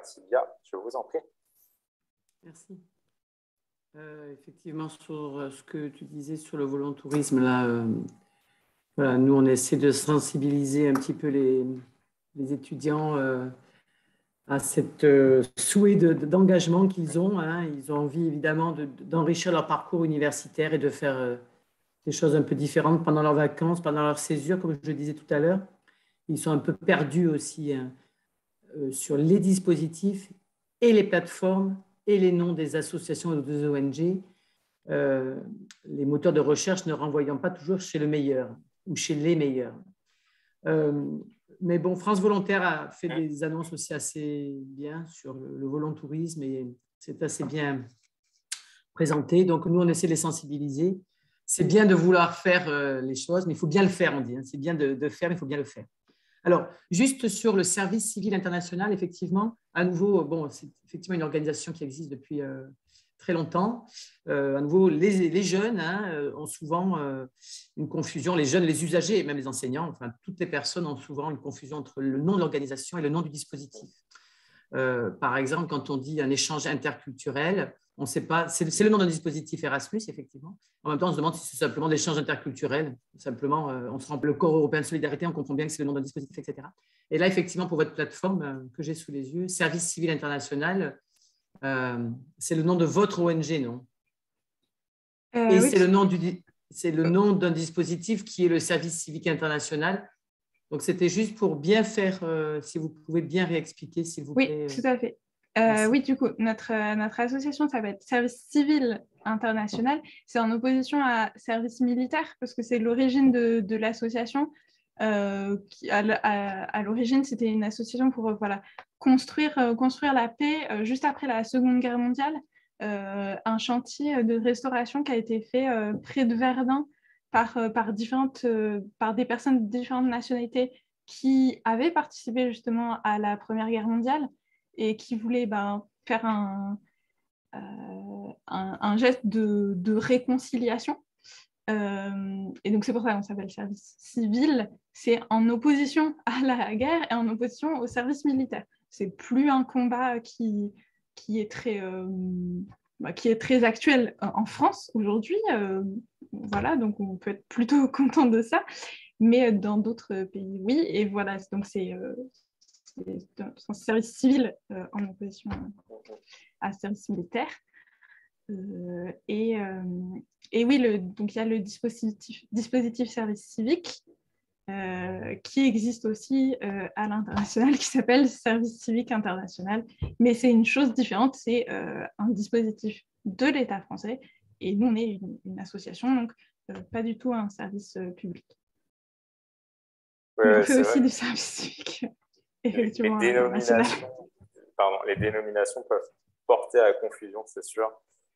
Sylvia, je vous en prie. Merci. Effectivement, sur ce que tu disais sur le volontourisme, là, voilà, nous, on essaie de sensibiliser un petit peu les étudiants à cette souhait d'engagement qu'ils ont. Ils ont envie, évidemment, d'enrichir leur parcours universitaire et de faire des choses un peu différentes pendant leurs vacances, pendant leur césure, comme je le disais tout à l'heure. Ils sont un peu perdus aussi sur les dispositifs et les plateformes et les noms des associations ou des ONG. Les moteurs de recherche ne renvoyant pas toujours chez le meilleur ou chez les meilleurs. Mais bon, France Volontaire a fait des annonces aussi assez bien sur le volontourisme et c'est assez bien présenté. Donc, nous, on essaie de les sensibiliser. C'est bien de vouloir faire les choses, mais il faut bien le faire, on dit. C'est bien de faire, mais il faut bien le faire. Alors, juste sur le service civil international, effectivement, à nouveau, bon, c'est effectivement une organisation qui existe depuis très longtemps. À nouveau, les jeunes ont souvent une confusion, les jeunes, les usagers et même les enseignants, enfin, toutes les personnes ont souvent une confusion entre le nom de l'organisation et le nom du dispositif. Par exemple, quand on dit un échange interculturel, on ne sait pas, c'est le nom d'un dispositif Erasmus, effectivement. En même temps, on se demande si c'est simplement l'échange interculturel. Simplement, on se rend le corps européen de solidarité, on comprend bien que c'est le nom d'un dispositif, etc. Et là, effectivement, pour votre plateforme que j'ai sous les yeux, Service civil international, c'est le nom de votre ONG, non? Et oui, c'est le nom d'un dispositif qui est le Service civique international. Donc, c'était juste pour bien faire, si vous pouvez bien réexpliquer, s'il vous plaît. Oui, tout à fait. Oui, du coup, notre association s'appelle Service civil international. C'est en opposition à Service militaire, parce que c'est l'origine de l'association. À l'origine, c'était une association pour construire la paix juste après la Seconde Guerre mondiale. Un chantier de restauration qui a été fait près de Verdun par des personnes de différentes nationalités qui avaient participé justement à la Première Guerre mondiale et qui voulaient faire un geste de réconciliation. Et donc, c'est pour ça qu'on s'appelle service civil. C'est en opposition à la guerre et en opposition au service militaire. C'est plus un combat qui est très actuel en France aujourd'hui. Voilà, donc on peut être plutôt content de ça. Mais dans d'autres pays, oui. Et voilà, donc c'est un service civil en opposition à service militaire. Et oui, donc il y a le dispositif service civique qui existe aussi à l'international, qui s'appelle Service civique international. Mais c'est une chose différente, c'est un dispositif de l'État français. Et nous, on est une association, donc pas du tout un service public. On fait aussi du service civique, effectivement. Les dénominations peuvent porter à confusion, c'est sûr.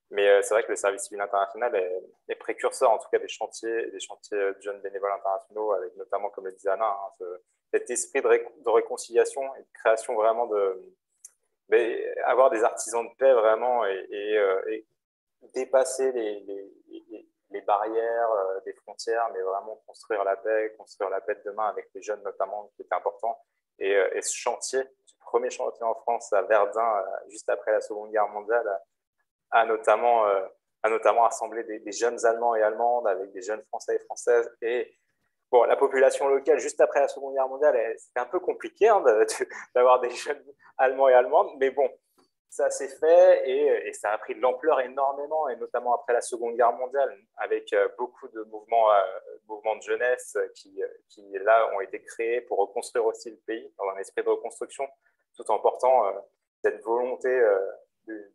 Mais c'est vrai que le service civil international est précurseur, en tout cas, des chantiers de jeunes bénévoles internationaux, avec notamment, comme le disait Anna, cet esprit de réconciliation et de création vraiment avoir des artisans de paix vraiment et dépasser les barrières des frontières, mais vraiment construire la paix de demain avec les jeunes notamment, qui était important. Et ce chantier, ce premier chantier en France à Verdun, juste après la Seconde Guerre mondiale, a notamment assemblé des jeunes Allemands et Allemandes avec des jeunes Français et Françaises. Et bon, la population locale, juste après la Seconde Guerre mondiale, c'était un peu compliqué d'avoir des jeunes Allemands et Allemandes, mais bon, ça s'est fait et ça a pris de l'ampleur énormément, et notamment après la Seconde Guerre mondiale, avec beaucoup de mouvements de jeunesse qui là ont été créés pour reconstruire aussi le pays dans un esprit de reconstruction, tout en portant cette volonté de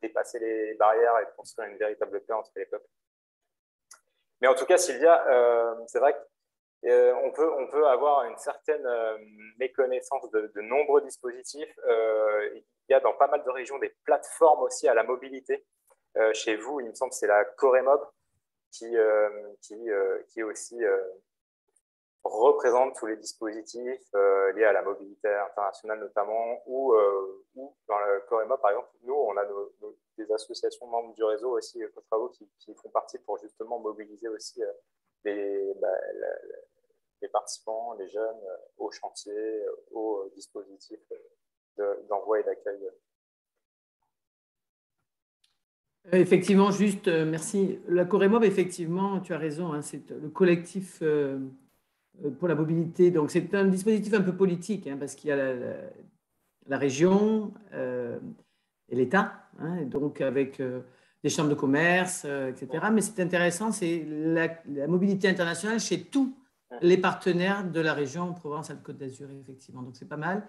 dépasser les barrières et de construire une véritable paix entre les peuples. Mais en tout cas, Sylvia, c'est vrai qu'on peut avoir une certaine méconnaissance de nombreux dispositifs. Il y a dans pas mal de régions des plateformes aussi à la mobilité. Chez vous, il me semble que c'est la Coremob qui aussi représente tous les dispositifs liés à la mobilité internationale notamment, ou dans le Coremob, par exemple, nous, on a des associations membres du réseau aussi, Cotravo, qui font partie pour justement mobiliser aussi les participants, les jeunes, au chantier, aux dispositifs d'envoi et d'accueil. Effectivement, juste, merci. La Coremob, effectivement, tu as raison, hein, c'est le collectif pour la mobilité. Donc, c'est un dispositif un peu politique, hein, parce qu'il y a la région et l'État, hein, donc avec des chambres de commerce, etc. Mais c'est intéressant, c'est la mobilité internationale chez tous les partenaires de la région Provence-Alpes-Côte d'Azur, effectivement. Donc, c'est pas mal.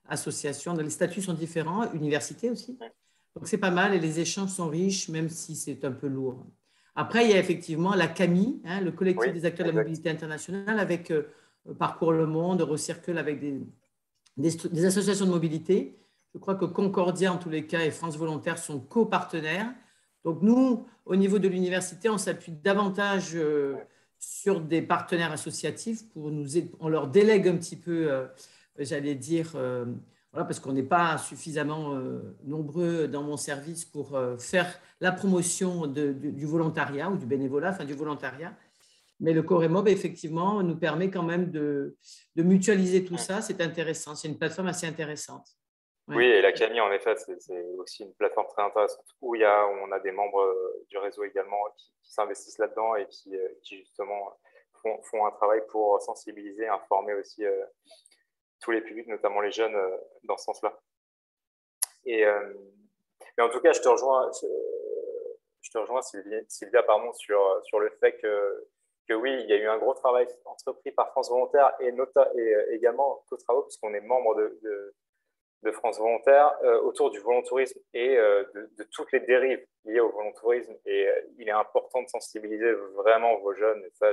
Associations, les statuts sont différents, universités aussi. Donc, c'est pas mal et les échanges sont riches, même si c'est un peu lourd. Après, il y a effectivement la CAMI, hein, le collectif des acteurs de la mobilité internationale, avec parcourent le monde, recirculent avec des associations de mobilité. Je crois que Concordia, en tous les cas, et France Volontaire sont copartenaires. Donc, nous, au niveau de l'université, on s'appuie davantage sur des partenaires associatifs pour nous aider. On leur délègue un petit peu, j'allais dire, voilà, parce qu'on n'est pas suffisamment nombreux dans mon service pour faire la promotion du volontariat ou du bénévolat, enfin du volontariat. Mais le Coremob, effectivement, nous permet quand même de mutualiser tout ça. C'est intéressant. C'est une plateforme assez intéressante. Ouais. Oui, et la Camille, en effet, c'est aussi une plateforme très intéressante où on a des membres du réseau également qui s'investissent là-dedans et qui justement font un travail pour sensibiliser, informer aussi tous les publics, notamment les jeunes, dans ce sens-là. Mais en tout cas, je te rejoins Sylvia, pardon, sur le fait que oui, il y a eu un gros travail entrepris par France Volontaire et également Co-Travaux, puisqu'on est membre de France Volontaire, autour du volontourisme et de toutes les dérives liées au volontourisme. Et il est important de sensibiliser vraiment vos jeunes. Et ça,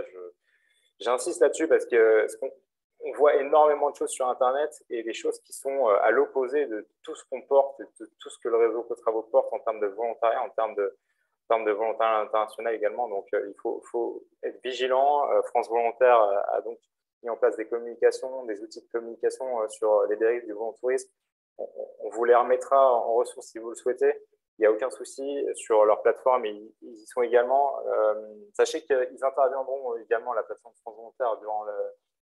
j'insiste là-dessus parce qu'on voit énormément de choses sur Internet et des choses qui sont à l'opposé de tout ce qu'on porte, de tout ce que le réseau Co-Travaux porte en termes de volontariat, en termes de volontariat international également. Donc, il faut être vigilant. France Volontaire a donc mis en place des communications, des outils de communication sur les dérives du volontourisme. On vous les remettra en ressources si vous le souhaitez. Il n'y a aucun souci sur leur plateforme. Ils y sont également. Sachez qu'ils interviendront également à la plateforme France Volontaire durant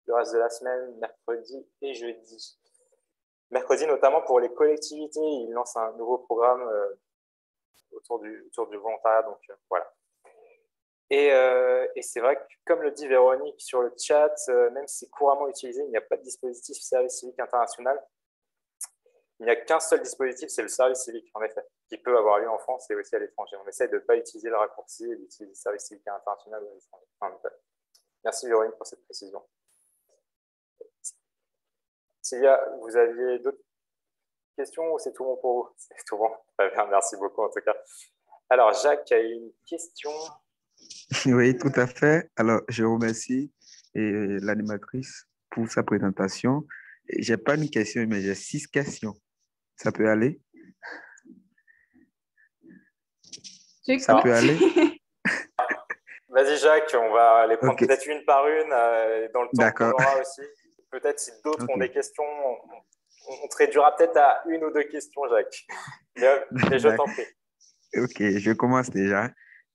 le reste de la semaine, mercredi et jeudi. Mercredi, notamment pour les collectivités, ils lancent un nouveau programme autour du volontariat. Donc, voilà. Et c'est vrai que, comme le dit Véronique sur le chat, même si c'est couramment utilisé, il n'y a pas de dispositif service civique international. Il n'y a qu'un seul dispositif, c'est le service civique, en effet, qui peut avoir lieu en France et aussi à l'étranger. On essaie de ne pas utiliser le raccourci et d'utiliser le service civique international à l'étranger. Enfin, merci Véronique pour cette précision. Sylvia, vous aviez d'autres questions ou c'est tout bon pour vous? C'est tout bon. Très bien, merci beaucoup en tout cas. Alors, Jacques a une question. Oui, tout à fait. Alors, je remercie l'animatrice pour sa présentation. Je n'ai pas une question, mais j'ai 6 questions. Ça peut aller? Ça peut aller? Vas-y Jacques, on va les prendre peut-être une par une dans le temps qu'on aura aussi. Peut-être si d'autres ont des questions, on te réduira peut-être à 1 ou 2 questions, Jacques. Mais je t'en prie. Ok, je commence déjà.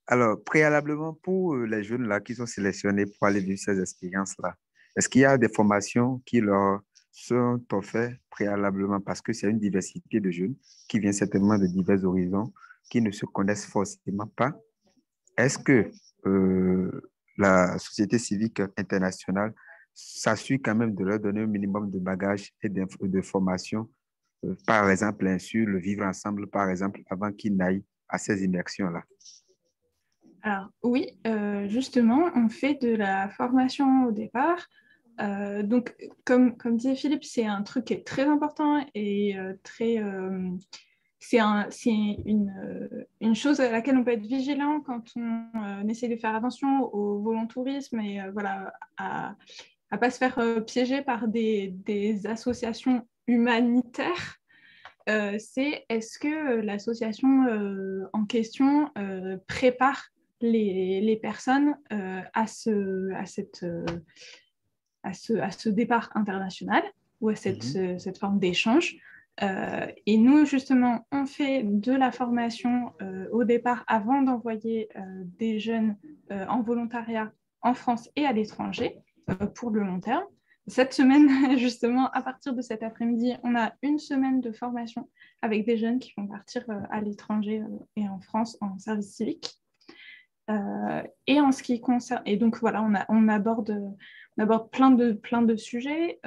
Alors, préalablement, pour les jeunes là qui sont sélectionnés pour aller vivre ces expériences-là, est-ce qu'il y a des formations qui leur sont offertes préalablement parce que c'est une diversité de jeunes qui viennent certainement de divers horizons, qui ne se connaissent forcément pas? Est-ce que la société civique internationale s'assure quand même de leur donner un minimum de bagages et de formation, par exemple, sur le vivre ensemble, par exemple, avant qu'ils n'aillent à ces immersions-là? Alors oui, justement, on fait de la formation au départ. Donc, comme disait Philippe, c'est un truc qui est très important et c'est une chose à laquelle on peut être vigilant quand on essaie de faire attention au volontourisme et voilà, à ne pas se faire piéger par des associations humanitaires. C'est est-ce que l'association en question prépare les personnes à ce départ international ou à cette forme d'échange. Et nous, justement, on fait de la formation au départ avant d'envoyer des jeunes en volontariat en France et à l'étranger pour le long terme. Cette semaine, justement, à partir de cet après-midi, on a 1 semaine de formation avec des jeunes qui vont partir à l'étranger et en France en service civique. Et en ce qui concerne, et donc voilà, on aborde plein de sujets,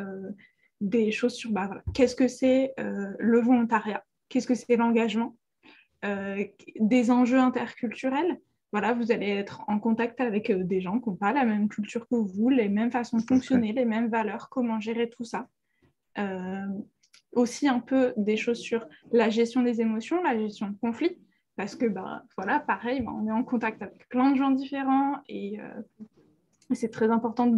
des choses sur voilà, qu'est-ce que c'est le volontariat, qu'est-ce que c'est l'engagement, des enjeux interculturels. Voilà, vous allez être en contact avec des gens qui n'ont pas la même culture que vous, les mêmes façons de fonctionner, les mêmes valeurs, comment gérer tout ça. Aussi un peu des choses sur la gestion des émotions, la gestion de conflits. Parce que, voilà, pareil, on est en contact avec plein de gens différents et c'est très important de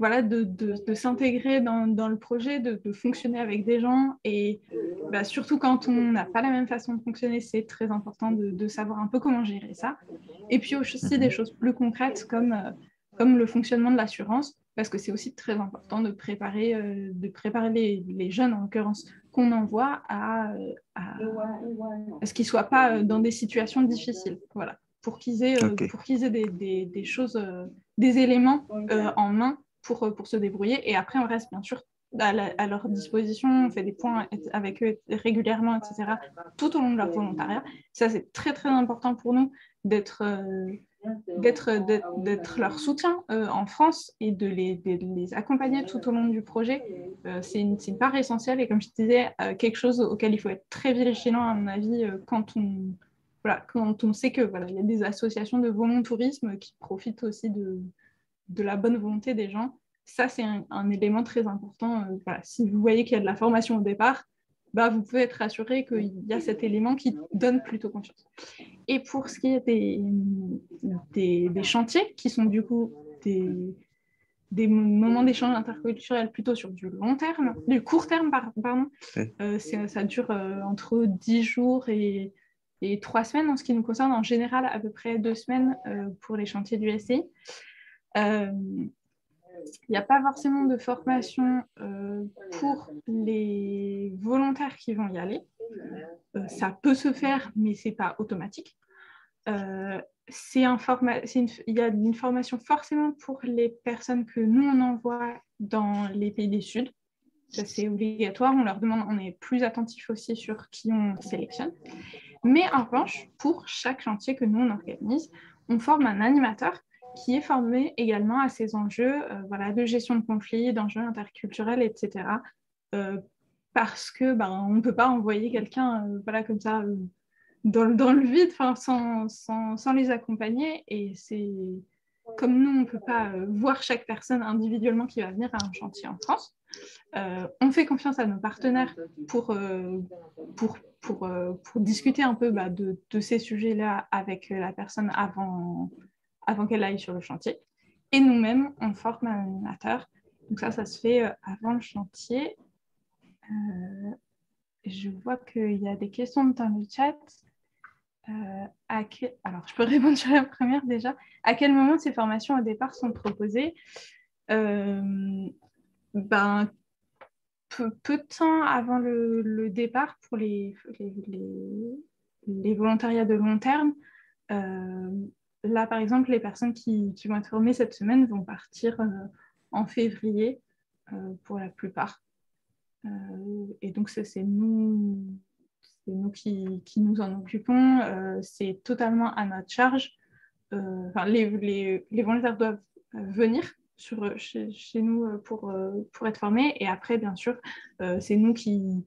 voilà, de s'intégrer dans le projet, de fonctionner avec des gens. Et surtout quand on n'a pas la même façon de fonctionner, c'est très important de savoir un peu comment gérer ça. Et puis aussi des choses plus concrètes comme le fonctionnement de l'assurance, parce que c'est aussi très important de préparer les jeunes, en l'occurrence, qu'on envoie à ce qu'ils ne soient pas dans des situations difficiles. Voilà. Pour qu'ils aient, des choses, des éléments en main pour se débrouiller. Et après, on reste bien sûr à leur disposition, on fait des points avec eux régulièrement, etc., tout au long de leur volontariat. Ça, c'est très, très important pour nous d'être leur soutien en France et de les accompagner tout au long du projet. C'est une part essentielle et comme je disais, quelque chose auquel il faut être très vigilant, à mon avis, quand on sait que il y a des associations de volontourisme qui profitent aussi de la bonne volonté des gens. Ça, c'est un élément très important. Si vous voyez qu'il y a de la formation au départ, vous pouvez être rassuré qu'il y a cet élément qui donne plutôt confiance. Et pour ce qui est des chantiers, qui sont du coup des moments d'échange interculturel plutôt sur du court terme, pardon. Ça dure entre 10 jours et 3 semaines en ce qui nous concerne, en général à peu près 2 semaines pour les chantiers du SCI. Il n'y a pas forcément de formation pour les volontaires qui vont y aller. Ça peut se faire, mais ce n'est pas automatique. Il y a une formation forcément pour les personnes que nous, on envoie dans les pays du Sud. Ça, c'est obligatoire. On leur demande, on est plus attentif aussi sur qui on sélectionne. Mais en revanche, pour chaque chantier que nous, on organise, on forme un animateur qui est formé également à ces enjeux de gestion de conflits, d'enjeux interculturels, etc. Parce que on ne peut pas envoyer quelqu'un comme ça dans le vide, sans les accompagner. Et c'est comme nous, on ne peut pas voir chaque personne individuellement qui va venir à un chantier en France. On fait confiance à nos partenaires pour discuter un peu de ces sujets-là avec la personne avant qu'elle aille sur le chantier. Et nous-mêmes, on forme un animateur. Donc ça se fait avant le chantier. Je vois qu'il y a des questions dans le chat. Alors, je peux répondre sur la première déjà. À quel moment ces formations au départ sont proposées? Peu de temps avant le départ pour les volontariats de long terme. Là, par exemple, les personnes qui vont être formées cette semaine vont partir en février pour la plupart. Et donc, c'est nous qui nous en occupons. C'est totalement à notre charge. Les volontaires doivent venir chez nous pour être formés. Et après, bien sûr, c'est nous qui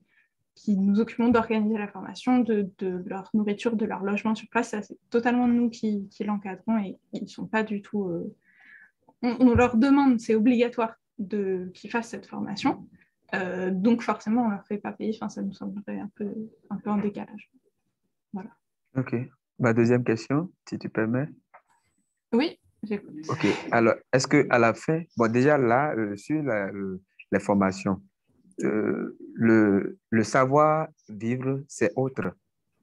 nous occupons d'organiser la formation, de leur nourriture, de leur logement sur place. Ça, c'est totalement nous qui l'encadrons et ils ne sont pas du tout... On leur demande, c'est obligatoire qu'ils fassent cette formation. Donc forcément, on ne leur fait pas payer. Ça nous semblerait un peu en décalage. Voilà. OK. Ma deuxième question, si tu permets. Oui, j'écoute. OK. Alors, est-ce qu'à la fin... Bon, déjà là, sur les formations, le savoir-vivre, c'est autre.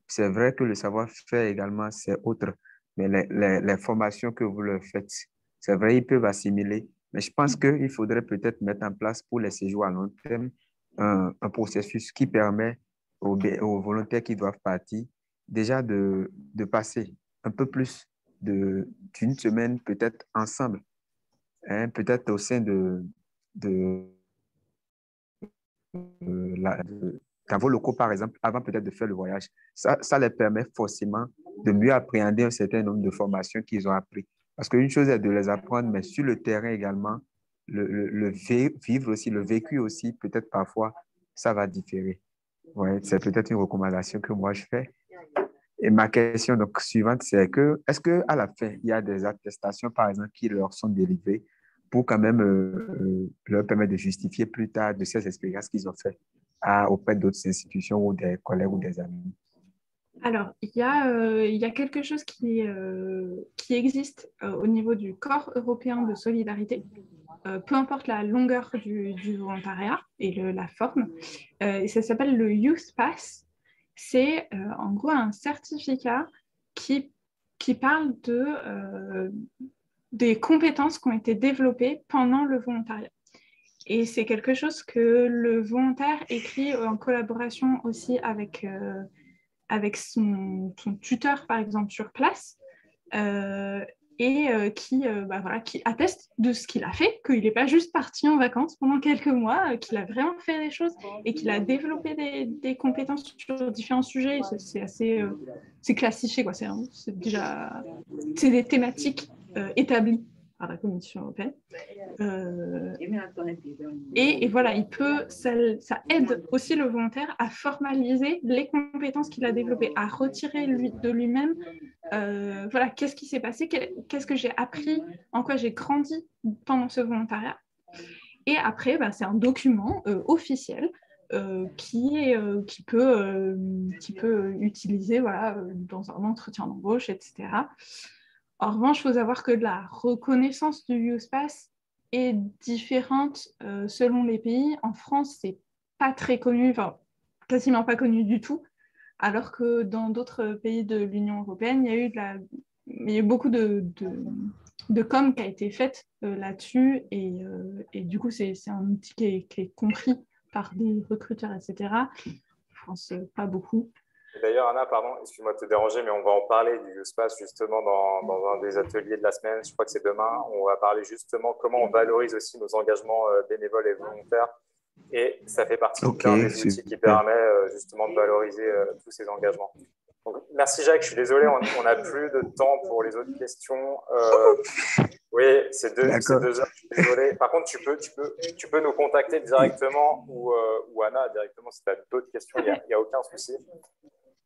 C'est vrai que le savoir-faire également, c'est autre. Mais les formations que vous leur faites, c'est vrai, ils peuvent assimiler. Mais je pense qu'il faudrait peut-être mettre en place pour les séjours à long terme un processus qui permet aux volontaires qui doivent partir déjà de passer un peu plus d'une semaine peut-être ensemble, hein, peut-être au sein de dans vos locaux, par exemple, avant peut-être de faire le voyage. Ça les permet forcément de mieux appréhender un certain nombre de formations qu'ils ont appris. Parce qu'une chose est de les apprendre, mais sur le terrain également, le vivre aussi, le vécu aussi, peut-être parfois, ça va différer. Ouais, c'est peut-être une recommandation que moi je fais. Et ma question donc, suivante, c'est que, est-ce qu'à la fin, il y a des attestations, par exemple, qui leur sont délivrées pour quand même leur permettre de justifier plus tard de ces expériences qu'ils ont faites auprès d'autres institutions ou des collègues ou des amis? Alors, il y a quelque chose qui existe au niveau du corps européen de solidarité, peu importe la longueur du volontariat et la forme. Et ça s'appelle le Youth Pass. C'est en gros un certificat qui parle des compétences qui ont été développées pendant le volontariat. Et c'est quelque chose que le volontaire écrit en collaboration aussi avec son tuteur, par exemple, sur place, qui atteste de ce qu'il a fait, qu'il n'est pas juste parti en vacances pendant quelques mois, qu'il a vraiment fait des choses et qu'il a développé des compétences sur différents sujets. C'est assez c'est classifié, quoi. C'est des thématiques établies par la Commission européenne. Et voilà, ça aide aussi le volontaire à formaliser les compétences qu'il a développées, à retirer de lui-même, voilà, qu'est-ce qui s'est passé, qu'est-ce que j'ai appris, en quoi j'ai grandi pendant ce volontariat. Et après, c'est un document officiel qui peut utiliser, voilà, dans un entretien d'embauche, etc. En revanche, il faut savoir que la reconnaissance du Youth Pass est différente selon les pays. En France, c'est pas très connu, enfin quasiment pas connu du tout, alors que dans d'autres pays de l'Union européenne, il y a eu beaucoup de com qui a été faite là-dessus, et du coup, c'est un outil qui est compris par des recruteurs, etc. En France, pas beaucoup. D'ailleurs, Anna, pardon, excuse-moi de te déranger, mais on va en parler du Youth Pass justement dans un des ateliers de la semaine. Je crois que c'est demain. On va parler justement comment on valorise aussi nos engagements bénévoles et volontaires. Et ça fait partie d'un des outils qui permet justement de valoriser tous ces engagements. Donc, merci Jacques, je suis désolé, on n'a plus de temps pour les autres questions. Oui, c'est 2 heures, je suis désolé. Par contre, tu peux nous contacter directement ou Anna directement si tu as d'autres questions, il n'y a aucun souci.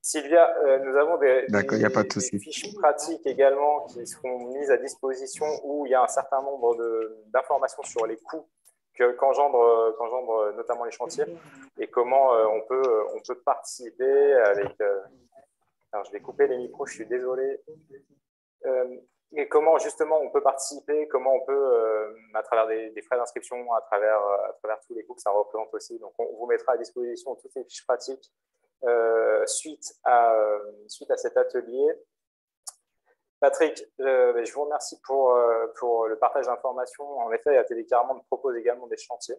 Sylvia, nous avons des fiches pratiques également qui seront mises à disposition où il y a un certain nombre d'informations sur les coûts qu'engendrent notamment les chantiers et comment on peut participer avec... alors, je vais couper les micros, je suis désolé. Et comment justement on peut participer, comment on peut, à travers des frais d'inscription, à travers tous les coûts que ça représente aussi. Donc, on vous mettra à disposition toutes les fiches pratiques suite à cet atelier. Patrick, je vous remercie pour le partage d'informations. En effet, ATD Carmonde propose également des chantiers.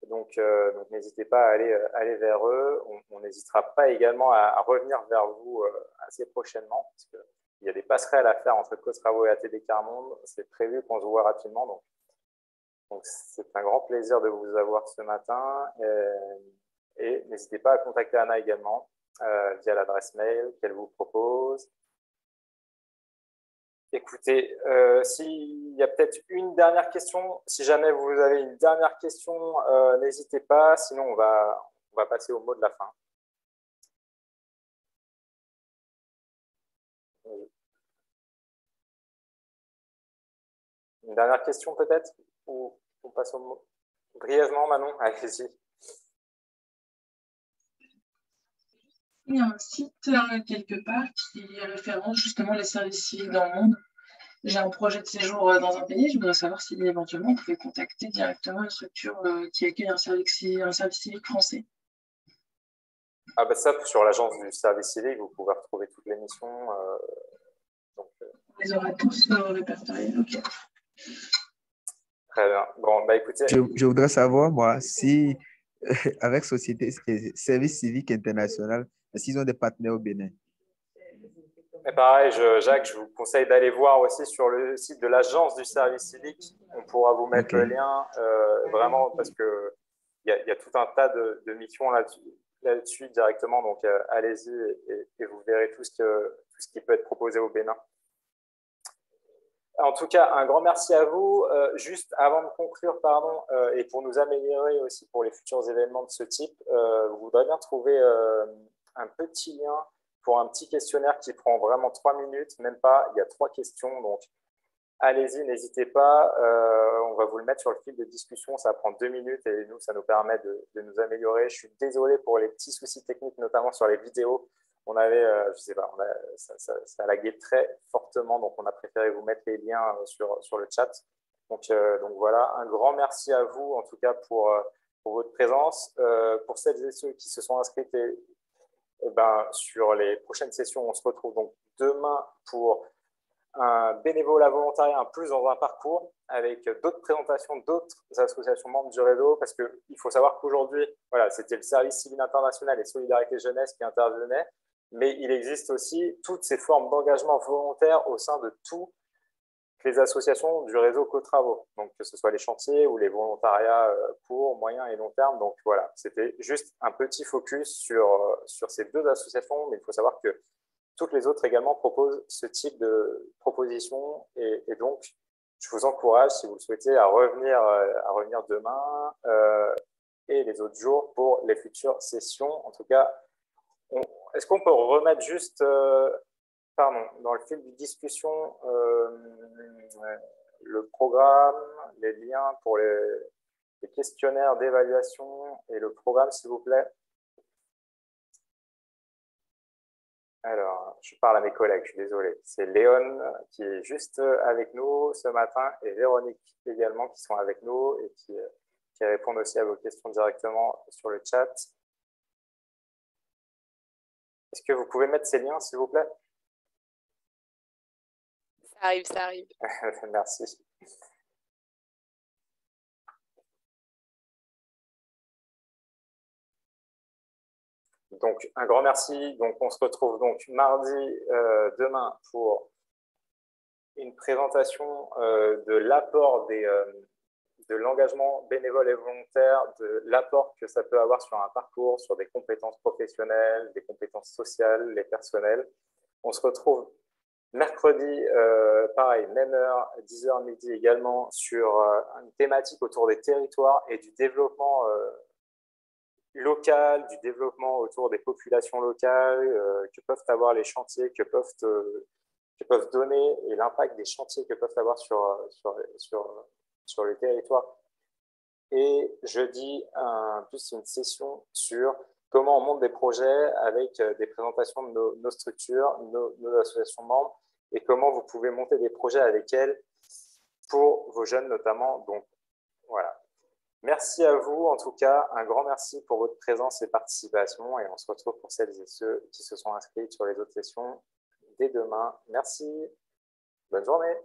Donc n'hésitez pas à aller vers eux. On n'hésitera pas également à revenir vers vous assez prochainement, parce qu'il y a des passerelles à faire entre Costravaux et ATD Carmonde. C'est prévu qu'on se voit rapidement. Donc c'est un grand plaisir de vous avoir ce matin. Et n'hésitez pas à contacter Anna également via l'adresse mail qu'elle vous propose. Écoutez, s'il y a peut-être une dernière question, si jamais vous avez une dernière question, n'hésitez pas, sinon on va passer au mot de la fin. Une dernière question peut-être, ou on passe au mot brièvement, Manon, allez-y. Il y a un site quelque part qui référence justement les services civiques dans le monde. J'ai un projet de séjour dans un pays, je voudrais savoir si éventuellement on pouvait contacter directement une structure qui accueille un service civique français. Ah bah ça, sur l'agence du service civique, vous pouvez retrouver toutes les missions. On les aura tous répertoriés, ok. Très bien. Bon, bah écoutez. Je voudrais savoir, moi, si avec Société Service Civique International, s'ils ont des partenaires au Bénin. Et pareil, Jacques, je vous conseille d'aller voir aussi sur le site de l'agence du service civique. On pourra vous mettre le lien, vraiment, parce qu'il y a tout un tas de missions là-dessus directement. Donc, allez-y et vous verrez tout ce qui peut être proposé au Bénin. En tout cas, un grand merci à vous. Juste avant de conclure, et pour nous améliorer aussi pour les futurs événements de ce type, vous voudrez bien trouver un petit lien pour un petit questionnaire qui prend vraiment 3 minutes, même pas, il y a 3 questions. Donc, allez-y, n'hésitez pas. On va vous le mettre sur le fil de discussion. Ça prend 2 minutes et nous, ça nous permet de nous améliorer. Je suis désolé pour les petits soucis techniques, notamment sur les vidéos. On avait, je sais pas, ça laguait très fortement, donc on a préféré vous mettre les liens sur le chat. Donc voilà, un grand merci à vous en tout cas pour votre présence. Pour celles et ceux qui se sont inscrits sur les prochaines sessions, on se retrouve donc demain pour un bénévolat volontariat, un plus dans un parcours, avec d'autres présentations d'autres associations membres du réseau, parce qu'il faut savoir qu'aujourd'hui, voilà, c'était le service civil international et Solidarité Jeunesse qui intervenait, mais il existe aussi toutes ces formes d'engagement volontaire au sein de toutes les associations du réseau Co-Travaux, donc que ce soit les chantiers ou les volontariats court, moyen et long terme. Donc voilà, c'était juste un petit focus sur ces deux associations, mais il faut savoir que toutes les autres également proposent ce type de proposition et donc je vous encourage, si vous le souhaitez, à revenir demain et les autres jours pour les futures sessions. En tout cas, est-ce qu'on peut remettre juste, dans le fil de discussion, le programme, les liens pour les questionnaires d'évaluation et le programme, s'il vous plaît? Alors, je parle à mes collègues, je suis désolé. C'est Léon qui est juste avec nous ce matin et Véronique également qui sont avec nous et qui répondent aussi à vos questions directement sur le chat. Est-ce que vous pouvez mettre ces liens, s'il vous plaît? Ça arrive, ça arrive. Merci. Donc, un grand merci. Donc, on se retrouve donc mardi demain pour une présentation de l'apport de l'engagement bénévole et volontaire, de l'apport que ça peut avoir sur un parcours, sur des compétences professionnelles, des compétences sociales, les personnelles. On se retrouve mercredi, pareil, même heure, 10h midi également, sur une thématique autour des territoires et du développement local, du développement autour des populations locales que peuvent avoir les chantiers, que peuvent donner et l'impact des chantiers que peuvent avoir sur les territoires. Et jeudi, plus une session sur comment on monte des projets avec des présentations de nos structures, nos associations membres et comment vous pouvez monter des projets avec elles pour vos jeunes notamment. Donc voilà. Merci à vous, en tout cas, un grand merci pour votre présence et participation et on se retrouve pour celles et ceux qui se sont inscrits sur les autres sessions dès demain. Merci, bonne journée.